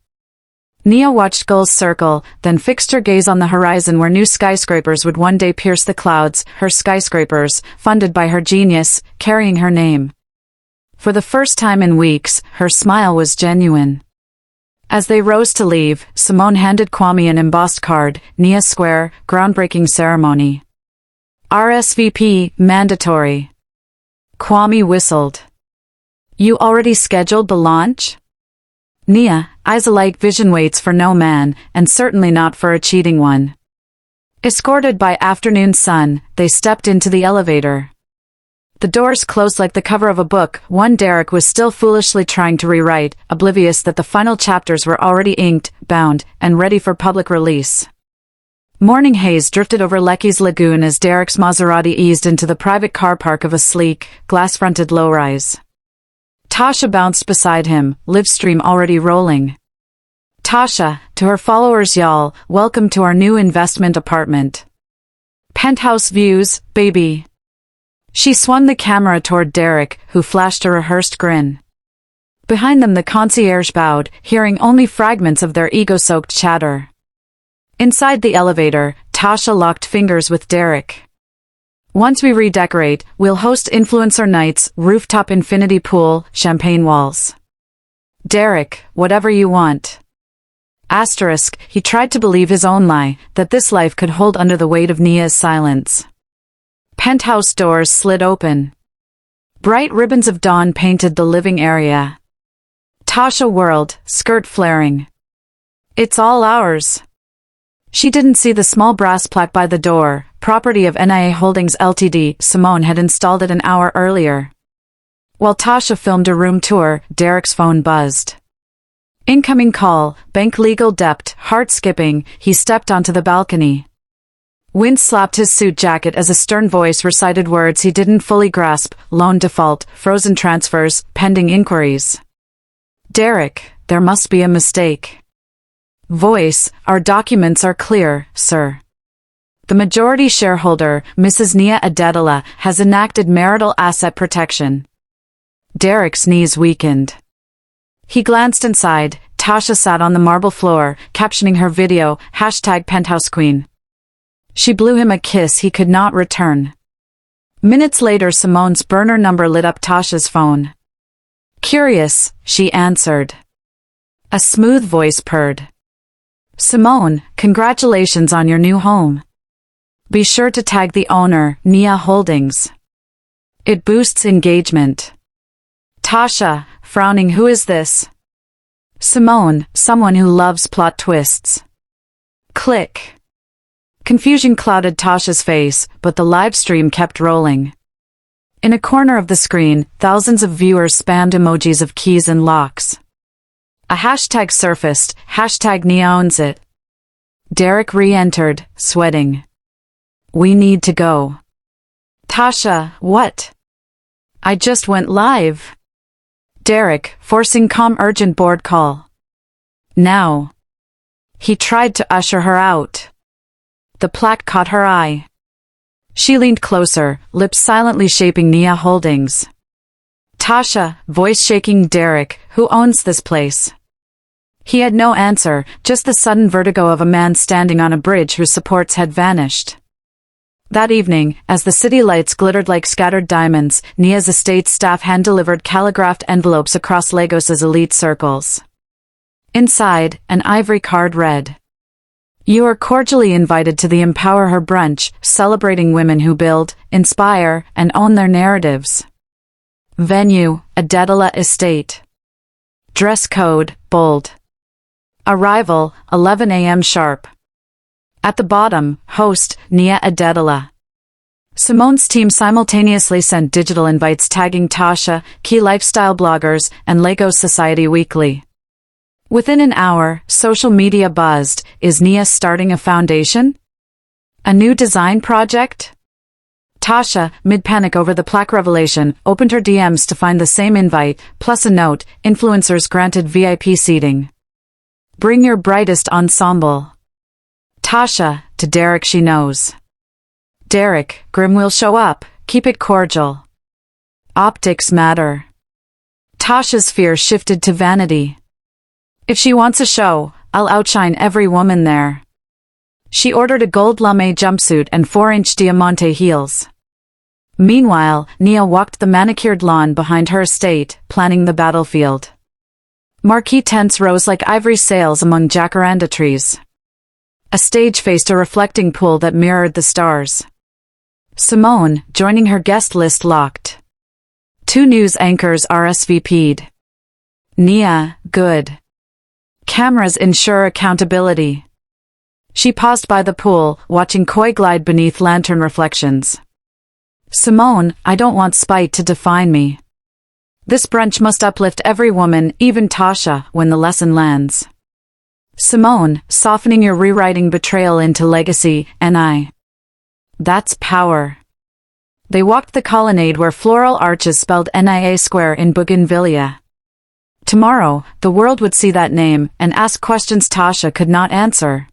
Nia watched gulls circle, then fixed her gaze on the horizon where new skyscrapers would one day pierce the clouds, her skyscrapers, funded by her genius, carrying her name. For the first time in weeks, her smile was genuine. As they rose to leave, Simone handed Kwame an embossed card, Nia Square, groundbreaking ceremony. RSVP, mandatory. Kwame whistled. You already scheduled the launch? Nia, eyes alike, vision waits for no man, and certainly not for a cheating one. Escorted by afternoon sun, they stepped into the elevator. The doors closed like the cover of a book. One Derek was still foolishly trying to rewrite, oblivious that the final chapters were already inked, bound, and ready for public release. Morning haze drifted over Lecky's lagoon as Derek's Maserati eased into the private car park of a sleek, glass-fronted low-rise. Tasha bounced beside him, live stream already rolling. Tasha, to her followers, y'all, welcome to our new investment apartment. Penthouse views, baby. She swung the camera toward Derek, who flashed a rehearsed grin. Behind them the concierge bowed, hearing only fragments of their ego-soaked chatter. Inside the elevator, Tasha locked fingers with Derek. Once we redecorate, we'll host influencer nights, rooftop infinity pool, champagne walls. Derek, whatever you want. Asterisk, he tried to believe his own lie, that this life could hold under the weight of Nia's silence. Penthouse doors slid open. Bright ribbons of dawn painted the living area. Tasha whirled, skirt flaring. It's all ours. She didn't see the small brass plaque by the door, property of NIA Holdings Ltd. Simone had installed it an hour earlier. While Tasha filmed a room tour, Derek's phone buzzed. Incoming call, bank legal debt, heart skipping, he stepped onto the balcony. Wind slapped his suit jacket as a stern voice recited words he didn't fully grasp, loan default, frozen transfers, pending inquiries. Derek, there must be a mistake. Voice, our documents are clear, sir. The majority shareholder, Mrs. Nia Adetola, has enacted marital asset protection. Derek's knees weakened. He glanced inside. Tasha sat on the marble floor, captioning her video, #PenthouseQueen. She blew him a kiss he could not return. Minutes later Simone's burner number lit up Tasha's phone. Curious, she answered. A smooth voice purred. Simone, congratulations on your new home. Be sure to tag the owner, Nia Holdings. It boosts engagement. Tasha, frowning, who is this? Simone, someone who loves plot twists. Click. Confusion clouded Tasha's face, but the live stream kept rolling. In a corner of the screen, thousands of viewers spammed emojis of keys and locks. A hashtag surfaced, #Nia owns it. Derek re-entered, sweating. We need to go. Tasha, what? I just went live. Derek, forcing calm, urgent board call. Now. He tried to usher her out. The plaque caught her eye. She leaned closer, lips silently shaping Nia Holdings. Tasha, voice shaking. Derek, who owns this place? He had no answer, just the sudden vertigo of a man standing on a bridge whose supports had vanished. That evening, as the city lights glittered like scattered diamonds, Nia's estate staff hand-delivered calligraphed envelopes across Lagos's elite circles. Inside, an ivory card read, You are cordially invited to the Empower Her brunch, celebrating women who build, inspire, and own their narratives. Venue, Adetola Estate. Dress code, bold. Arrival, 11 a.m. sharp. At the bottom, host, Nia Adetola. Simone's team simultaneously sent digital invites tagging Tasha, key lifestyle bloggers, and Lagos Society Weekly. Within an hour, social media buzzed. Is Nia starting a foundation? A new design project? Tasha, mid-panic over the plaque revelation, opened her DMs to find the same invite, plus a note, influencers granted VIP seating. Bring your brightest ensemble. Tasha, to Derek she knows. Derek, Grim will show up, keep it cordial. Optics matter. Tasha's fear shifted to vanity. If she wants a show, I'll outshine every woman there. She ordered a gold lame jumpsuit and 4-inch diamante heels. Meanwhile, Nia walked the manicured lawn behind her estate, planning the battlefield. Marquee tents rose like ivory sails among jacaranda trees. A stage faced a reflecting pool that mirrored the stars. Simone, joining her guest list, locked. 2 news anchors RSVP'd. Nia, good. Cameras ensure accountability. She paused by the pool, watching koi glide beneath lantern reflections. Simone, I don't want spite to define me. This brunch must uplift every woman, even Tasha, when the lesson lands. Simone, softening your rewriting betrayal into legacy, and I. That's power. They walked the colonnade where floral arches spelled NIA Square in Bougainvillea. Tomorrow, the world would see that name and ask questions Tasha could not answer.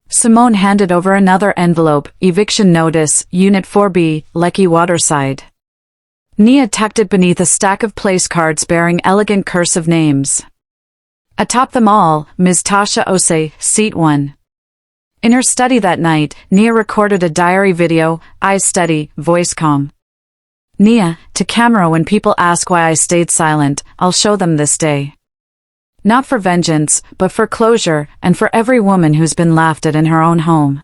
Simone handed over another envelope, eviction notice, Unit 4B, Lekki Waterside. Nia tucked it beneath a stack of place cards bearing elegant cursive names. Atop them all, Ms. Tasha Osei, Seat 1. In her study that night, Nia recorded a diary video, eyes steady, voice calm. Nia, to camera when people ask why I stayed silent, I'll show them this day. Not for vengeance, but for closure, and for every woman who's been laughed at in her own home.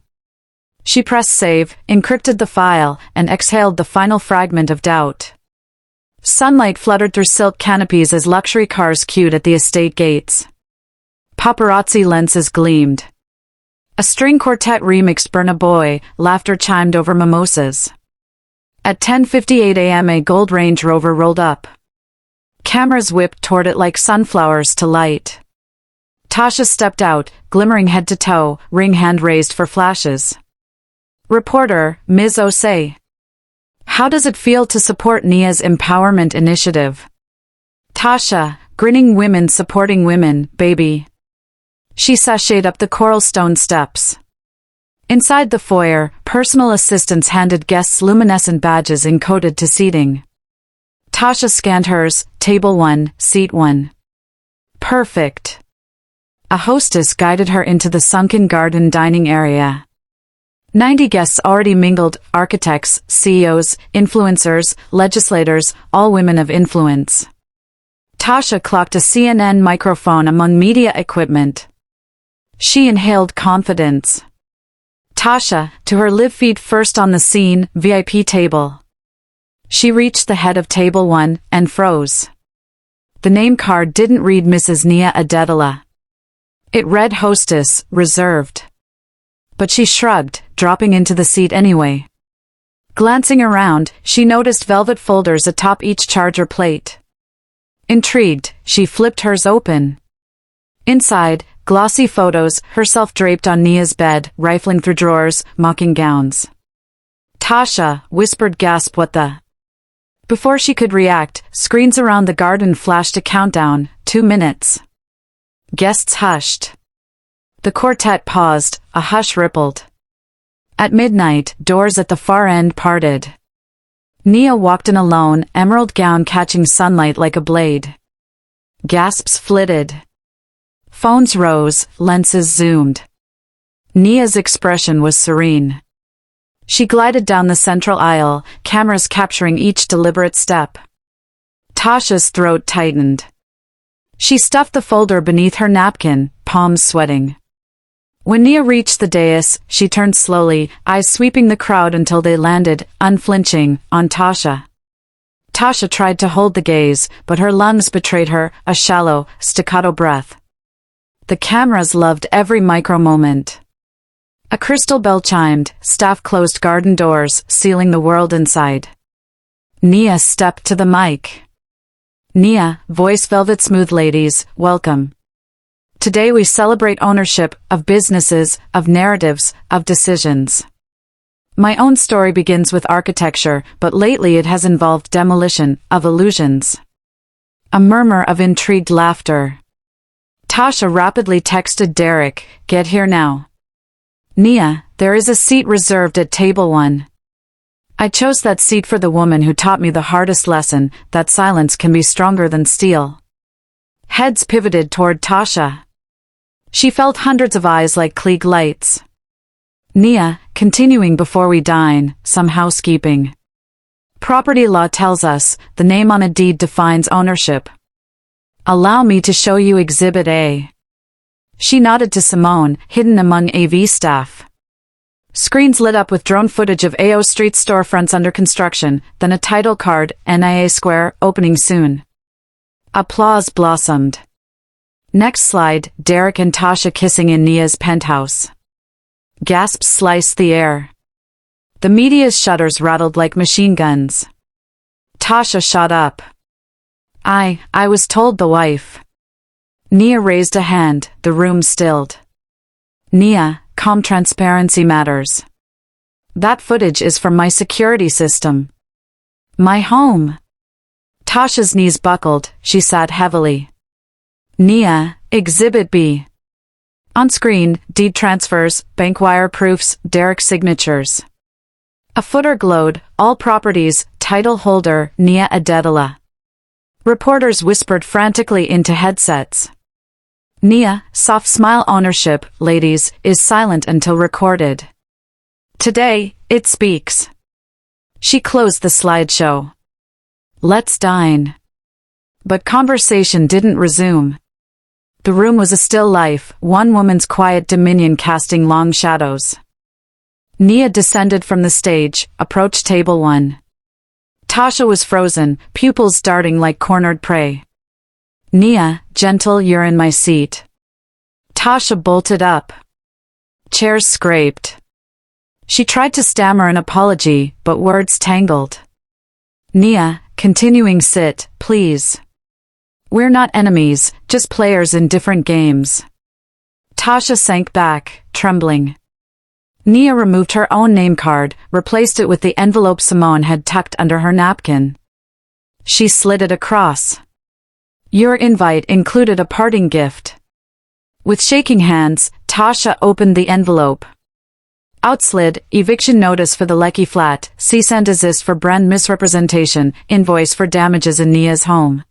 She pressed save, encrypted the file, and exhaled the final fragment of doubt. Sunlight fluttered through silk canopies as luxury cars queued at the estate gates. Paparazzi lenses gleamed. A string quartet remixed Burna Boy, laughter chimed over mimosas. At 10:58 a.m. a gold Range Rover rolled up. Cameras whipped toward it like sunflowers to light. Tasha stepped out, glimmering head to toe, ring hand raised for flashes. Reporter, Ms. Osei. How does it feel to support Nia's empowerment initiative? Tasha, grinning women supporting women, baby. She sashayed up the coral stone steps. Inside the foyer, personal assistants handed guests luminescent badges encoded to seating. Tasha scanned hers, Table 1, Seat 1. Perfect. A hostess guided her into the sunken garden dining area. 90 guests already mingled, architects, CEOs, influencers, legislators, all women of influence. Tasha clocked a CNN microphone among media equipment. She inhaled confidence. Tasha, to her live feet first on the scene, VIP table. She reached the head of Table 1, and froze. The name card didn't read Mrs. Nia Adetola. It read Hostess, Reserved. But she shrugged, dropping into the seat anyway. Glancing around, she noticed velvet folders atop each charger plate. Intrigued, she flipped hers open. Inside, glossy photos, herself draped on Nia's bed, rifling through drawers, mocking gowns. Tasha, whispered gasp what the... Before she could react, screens around the garden flashed a countdown, 2 minutes. Guests hushed. The quartet paused, a hush rippled. At midnight, doors at the far end parted. Nia walked in alone, emerald gown catching sunlight like a blade. Gasps flitted. Phones rose, lenses zoomed. Nia's expression was serene. She glided down the central aisle, cameras capturing each deliberate step. Tasha's throat tightened. She stuffed the folder beneath her napkin, palms sweating. When Nia reached the dais, she turned slowly, eyes sweeping the crowd until they landed, unflinching, on Tasha. Tasha tried to hold the gaze, but her lungs betrayed her, a shallow, staccato breath. The cameras loved every micro-moment. A crystal bell chimed, staff closed garden doors, sealing the world inside. Nia stepped to the mic. Nia, voice velvet smooth ladies, welcome. Today we celebrate ownership, of businesses, of narratives, of decisions. My own story begins with architecture, but lately it has involved demolition, of illusions. A murmur of intrigued laughter. Tasha rapidly texted Derek, get here now. Nia, there is a seat reserved at Table 1. I chose that seat for the woman who taught me the hardest lesson, that silence can be stronger than steel. Heads pivoted toward Tasha. She felt hundreds of eyes like Klieg lights. Nia, continuing before we dine, some housekeeping. Property law tells us, the name on a deed defines ownership. Allow me to show you Exhibit A. She nodded to Simone, hidden among AV staff. Screens lit up with drone footage of AO Street storefronts under construction, then a title card, NIA Square, opening soon. Applause blossomed. Next slide, Derek and Tasha kissing in Nia's penthouse. Gasps sliced the air. The media's shutters rattled like machine guns. Tasha shot up. I was told the wife. Nia raised a hand, the room stilled. Nia, calm, transparency matters. That footage is from my security system. My home. Tasha's knees buckled, she sat heavily. Nia, Exhibit B. On screen, deed transfers, bank wire proofs, Derek's signatures. A footer glowed, all properties, title holder, Nia Adedala. Reporters whispered frantically into headsets. Nia, soft smile, ownership, ladies, is silent until recorded. Today, it speaks. She closed the slideshow. Let's dine. But conversation didn't resume. The room was a still life, one woman's quiet dominion casting long shadows. Nia descended from the stage, approached table 1. Tasha was frozen, pupils darting like cornered prey. Nia, gentle, you're in my seat. Tasha bolted up. Chairs scraped. She tried to stammer an apology, but words tangled. Nia, continuing, sit, please. We're not enemies, just players in different games. Tasha sank back, trembling. Nia removed her own name card, replaced it with the envelope Simone had tucked under her napkin. She slid it across. Your invite included a parting gift. With shaking hands, Tasha opened the envelope. Out slid, eviction notice for the Lekki flat, cease and desist for brand misrepresentation, invoice for damages in Nia's home.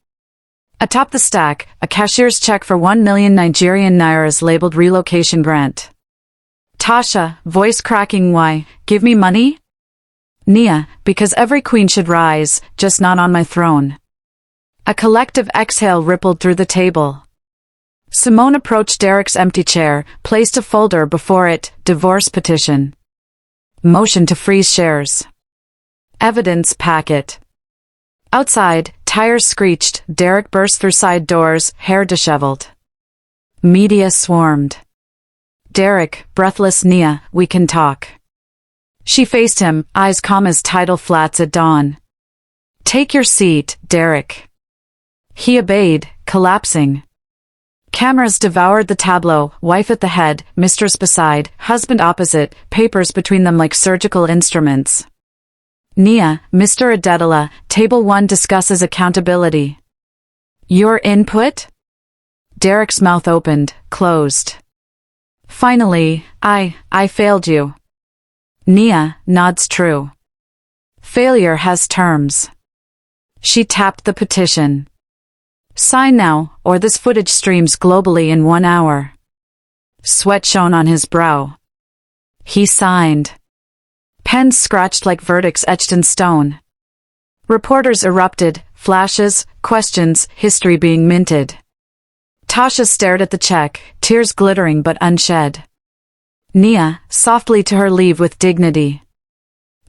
Atop the stack, a cashier's check for 1 million Nigerian nairas labeled relocation grant. Tasha, voice cracking, why, give me money? Nia, because every queen should rise, just not on my throne. A collective exhale rippled through the table. Simone approached Derek's empty chair, placed a folder before it, divorce petition. Motion to freeze shares. Evidence packet. Outside, tires screeched, Derek burst through side doors, hair disheveled. Media swarmed. Derek, breathless, Nia, we can talk. She faced him, eyes calm as tidal flats at dawn. Take your seat, Derek. He obeyed, collapsing. Cameras devoured the tableau, wife at the head, mistress beside, husband opposite, papers between them like surgical instruments. Nia, Mr. Adedala, Table 1 discusses accountability. Your input? Derek's mouth opened, closed. Finally, I failed you. Nia, nods true. Failure has terms. She tapped the petition. Sign now, or this footage streams globally in 1 hour. Sweat shone on his brow. He signed. Pens scratched like verdicts etched in stone. Reporters erupted, flashes, questions, history being minted. Tasha stared at the check, tears glittering but unshed. Nia, softly to her leave with dignity.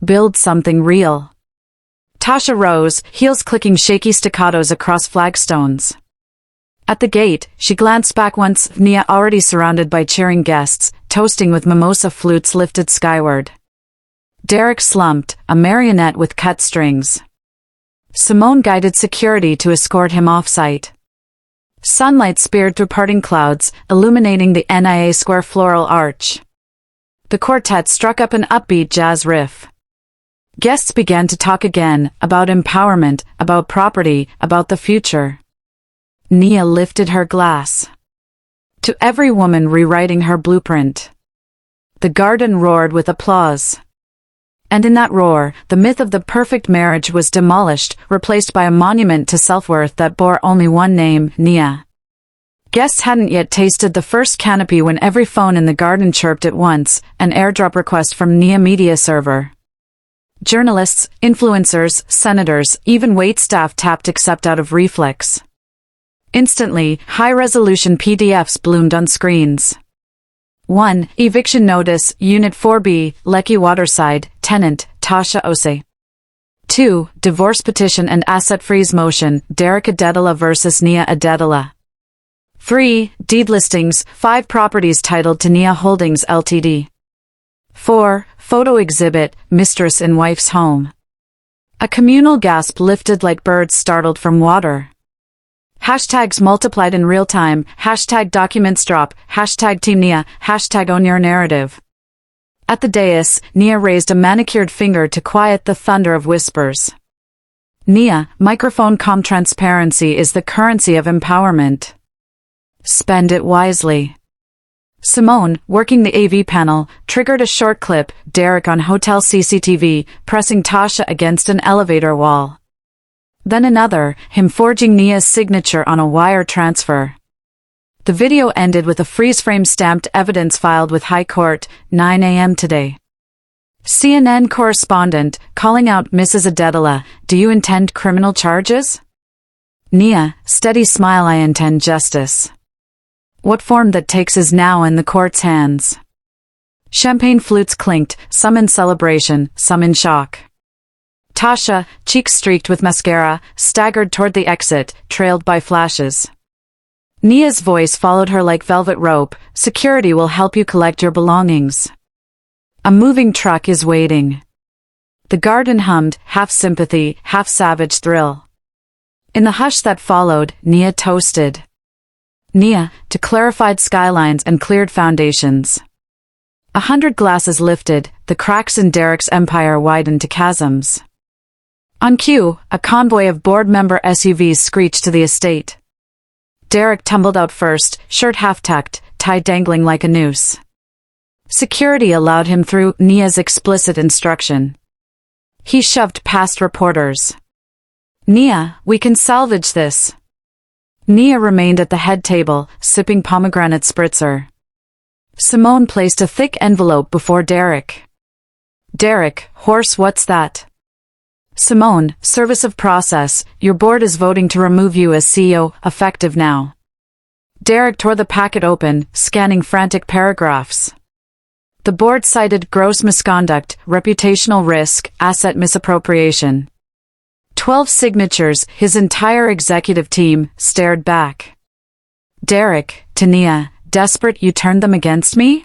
Build something real. Tasha rose, heels clicking shaky staccatos across flagstones. At the gate, she glanced back once, Nia already surrounded by cheering guests, toasting with mimosa flutes lifted skyward. Derek slumped, a marionette with cut strings. Simone guided security to escort him off-site. Sunlight speared through parting clouds, illuminating the NIA square floral arch. The quartet struck up an upbeat jazz riff. Guests began to talk again, about empowerment, about property, about the future. Nia lifted her glass. To every woman rewriting her blueprint. The garden roared with applause. And in that roar, the myth of the perfect marriage was demolished, replaced by a monument to self-worth that bore only one name, Nia. Guests hadn't yet tasted the first canopy when every phone in the garden chirped at once, an airdrop request from Nia media server. Journalists, influencers, senators, even waitstaff tapped accept out of reflex. Instantly, high-resolution PDFs bloomed on screens. 1. Eviction notice, Unit 4B, Lekki Waterside, tenant, Tasha Ose. 2. Divorce petition and asset freeze motion, Derek Adedala vs. Nia Adedala. 3. Deed listings, 5 properties titled to Nia Holdings Ltd. 4. Photo exhibit, mistress in wife's home. A communal gasp lifted like birds startled from water. Hashtags multiplied in real time, hashtag documents drop, hashtag team Nia, hashtag own your narrative. At the dais, Nia raised a manicured finger to quiet the thunder of whispers. Nia, microphone calm transparency is the currency of empowerment. Spend it wisely. Simone, working the AV panel, triggered a short clip, Derek on hotel CCTV, pressing Tasha against an elevator wall. Then another, him forging Nia's signature on a wire transfer. The video ended with a freeze-frame stamped evidence filed with High Court, 9 a.m. today. CNN correspondent, calling out Mrs. Adetola, do you intend criminal charges? Nia, steady smile, I intend justice. What form that takes is now in the court's hands. Champagne flutes clinked, some in celebration, some in shock. Tasha, cheeks streaked with mascara, staggered toward the exit, trailed by flashes. Nia's voice followed her like velvet rope, security will help you collect your belongings. A moving truck is waiting. The garden hummed, half sympathy, half savage thrill. In the hush that followed, Nia toasted. Nia, to clarified skylines and cleared foundations. 100 glasses lifted, the cracks in Derek's empire widened to chasms. On cue, a convoy of board-member SUVs screeched to the estate. Derek tumbled out first, shirt half-tucked, tie dangling like a noose. Security allowed him through, Nia's explicit instruction. He shoved past reporters. Nia, we can salvage this. Nia remained at the head table, sipping pomegranate spritzer. Simone placed a thick envelope before Derek. Derek, horse, what's that? Simone, service of process, your board is voting to remove you as CEO, effective now. Derek tore the packet open, scanning frantic paragraphs. The board cited gross misconduct, reputational risk, asset misappropriation. 12 signatures, his entire executive team, stared back. Derek, to Nia, desperate you turned them against me?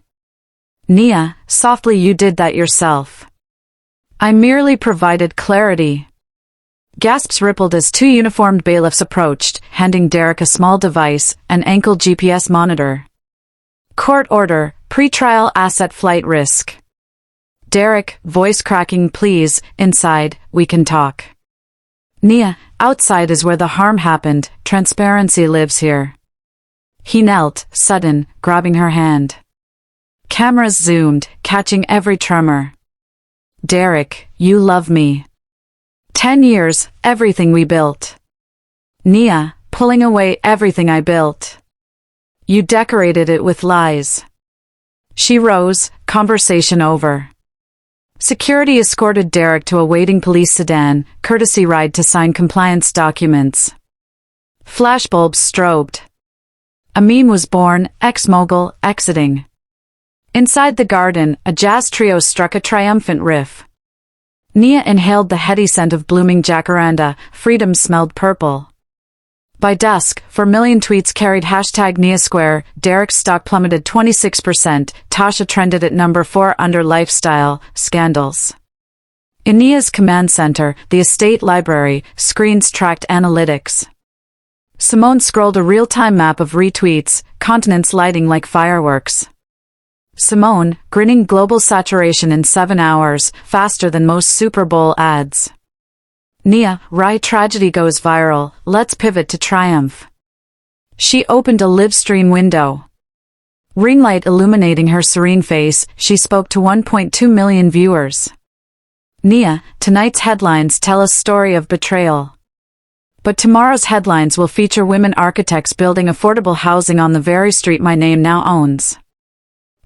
Nia, softly you did that yourself. I merely provided clarity. Gasps rippled as two uniformed bailiffs approached, handing Derek a small device, an ankle GPS monitor. Court order, pre-trial asset flight risk. Derek, voice cracking, please, inside, we can talk. Nia, outside is where the harm happened, transparency lives here. He knelt, sudden, grabbing her hand. Cameras zoomed, catching every tremor. Derek, you love me. 10 years, everything we built. Nia, pulling away everything I built. You decorated it with lies. She rose, conversation over. Security escorted Derek to a waiting police sedan, courtesy ride to sign compliance documents. Flashbulbs strobed. A meme was born, ex-mogul, exiting. Inside the garden, a jazz trio struck a triumphant riff. Nia inhaled the heady scent of blooming jacaranda, freedom smelled purple. By dusk, 4 million tweets carried hashtag Nia Square, Derek's stock plummeted 26%, Tasha trended at number 4 under lifestyle, scandals. In Nia's command center, the estate library, screens tracked analytics. Simone scrolled a real-time map of retweets, continents lighting like fireworks. Simone, grinning global saturation in 7 hours, faster than most Super Bowl ads. Nia, Rye tragedy goes viral, let's pivot to triumph. She opened a live stream window. Ring light illuminating her serene face, she spoke to 1.2 million viewers. Nia, tonight's headlines tell a story of betrayal. But tomorrow's headlines will feature women architects building affordable housing on the very street my name now owns.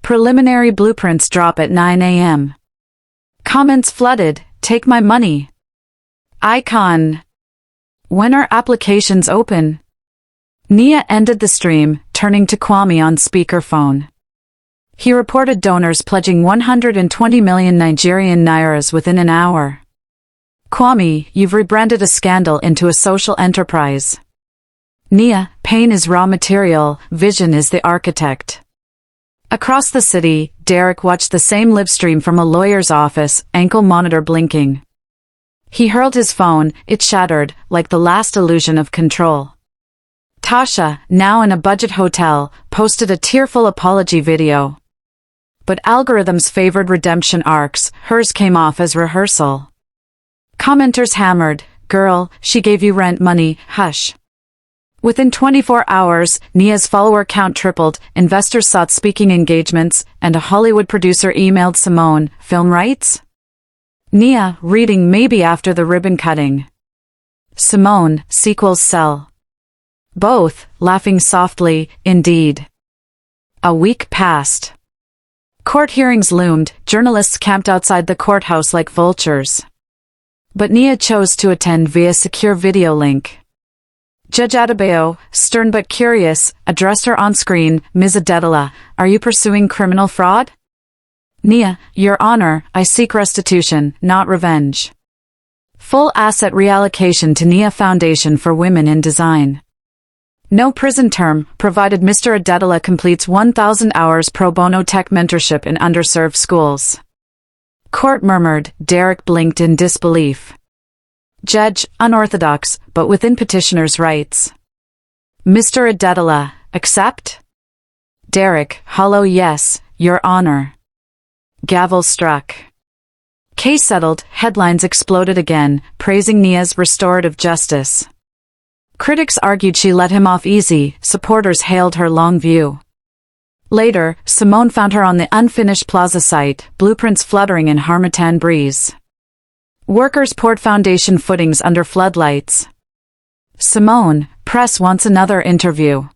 Preliminary blueprints drop at 9 a.m. Comments flooded, take my money. Icon. When are applications open? Nia ended the stream, turning to Kwame on speakerphone. He reported donors pledging 120 million Nigerian nairas within an hour. Kwame, you've rebranded a scandal into a social enterprise. Nia, pain is raw material, vision is the architect. Across the city, Derek watched the same live stream from a lawyer's office, ankle monitor blinking. He hurled his phone, it shattered, like the last illusion of control. Tasha, now in a budget hotel, posted a tearful apology video. But algorithms favored redemption arcs, hers came off as rehearsal. Commenters hammered, "Girl, she gave you rent money, hush." Within 24 hours, Nia's follower count tripled, investors sought speaking engagements, and a Hollywood producer emailed Simone, "Film rights?" Nia, reading maybe after the ribbon cutting. Simone, sequels sell. Both, laughing softly, indeed. A week passed. Court hearings loomed, journalists camped outside the courthouse like vultures. But Nia chose to attend via secure video link. Judge Adebayo, stern but curious, addressed her on screen, "Ms. Adetola, are you pursuing criminal fraud?" Nia, "Your Honor, I seek restitution, not revenge." Full asset reallocation to Nia Foundation for Women in Design. No prison term, provided Mr. Adetola completes 1,000 hours pro bono tech mentorship in underserved schools. Court murmured, Derek blinked in disbelief. Judge, unorthodox, but within petitioner's rights. Mr. Adetola, accept? Derek, hollow yes, Your Honor. Gavel struck. Case settled, headlines exploded again, praising Nia's restorative justice. Critics argued she let him off easy, supporters hailed her long view. Later, Simone found her on the unfinished plaza site, blueprints fluttering in harmattan breeze. Workers poured foundation footings under floodlights. Simone, press wants another interview.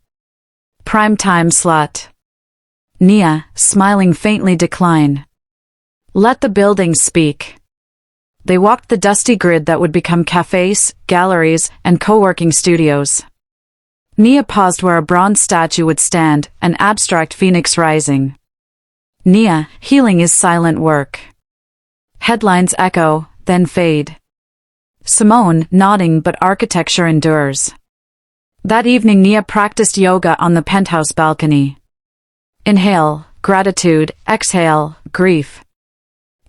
Prime time slot. Nia, smiling faintly decline. Let the building speak. They walked the dusty grid that would become cafes, galleries, and co-working studios. Nia paused where a bronze statue would stand, an abstract phoenix rising. Nia, healing is silent work. Headlines echo, then fade. Simone, nodding but architecture endures. That evening Nia practiced yoga on the penthouse balcony. Inhale, gratitude, exhale, grief.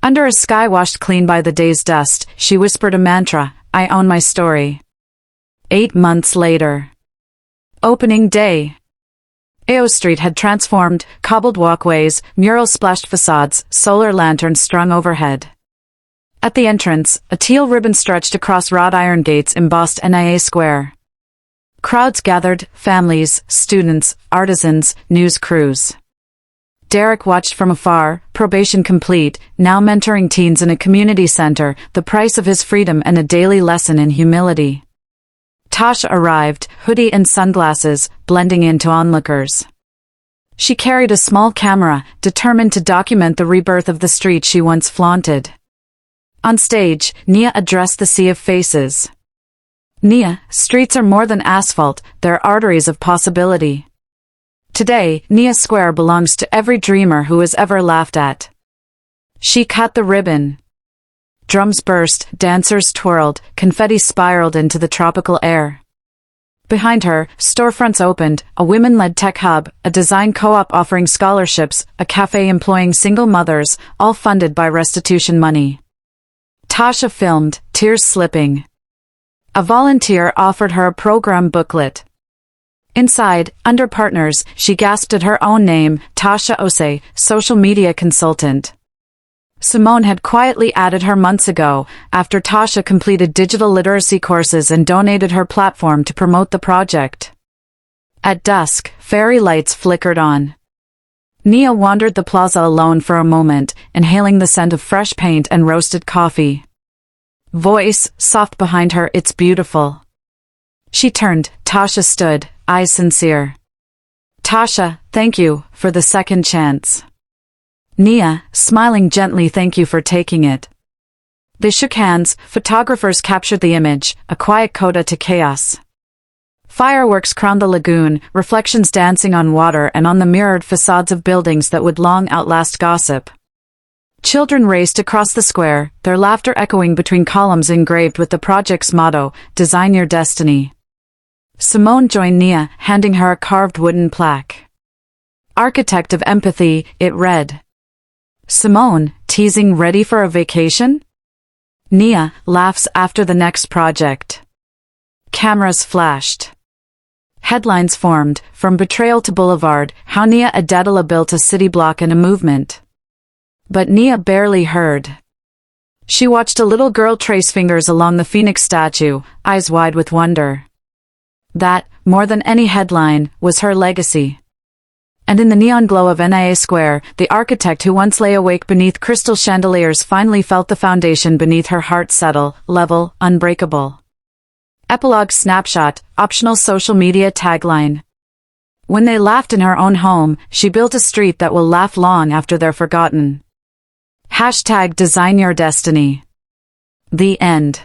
Under a sky washed clean by the day's dust, she whispered a mantra, I own my story. 8 months later. Opening day. AO Street had transformed, cobbled walkways, mural-splashed facades, solar lanterns strung overhead. At the entrance, a teal ribbon stretched across wrought iron gates embossed NIA Square. Crowds gathered, families, students, artisans, news crews. Derek watched from afar, probation complete, now mentoring teens in a community center, the price of his freedom and a daily lesson in humility. Tasha arrived, hoodie and sunglasses, blending into onlookers. She carried a small camera, determined to document the rebirth of the street she once flaunted. On stage, Nia addressed the sea of faces. Nia, streets are more than asphalt, they're arteries of possibility. Today, Nia Square belongs to every dreamer who has ever laughed at. She cut the ribbon. Drums burst, dancers twirled, confetti spiraled into the tropical air. Behind her, storefronts opened, a women-led tech hub, a design co-op offering scholarships, a cafe employing single mothers, all funded by restitution money. Tasha filmed, tears slipping. A volunteer offered her a program booklet. Inside, under partners, she gasped at her own name, Tasha Ose, social media consultant. Simone had quietly added her months ago, after Tasha completed digital literacy courses and donated her platform to promote the project. At dusk, fairy lights flickered on. Nia wandered the plaza alone for a moment, inhaling the scent of fresh paint and roasted coffee. Voice, soft behind her, it's beautiful. She turned, Tasha stood, eyes sincere. Tasha, thank you, for the second chance. Nia, smiling gently, thank you for taking it. They shook hands, photographers captured the image, a quiet coda to chaos. Fireworks crowned the lagoon, reflections dancing on water and on the mirrored facades of buildings that would long outlast gossip. Children raced across the square, their laughter echoing between columns engraved with the project's motto, Design Your Destiny. Simone joined Nia, handing her a carved wooden plaque. Architect of empathy, it read. Simone, teasing ready for a vacation? Nia, laughs after the next project. Cameras flashed. Headlines formed, from betrayal to boulevard, how Nia Adedala built a city block and a movement. But Nia barely heard. She watched a little girl trace fingers along the phoenix statue, eyes wide with wonder. That, more than any headline, was her legacy. And in the neon glow of NIA Square, the architect who once lay awake beneath crystal chandeliers finally felt the foundation beneath her heart settle, level, unbreakable. Epilogue snapshot, optional social media tagline. When they laughed in her own home, she built a street that will laugh long after they're forgotten. #DesignYourDestiny. The end.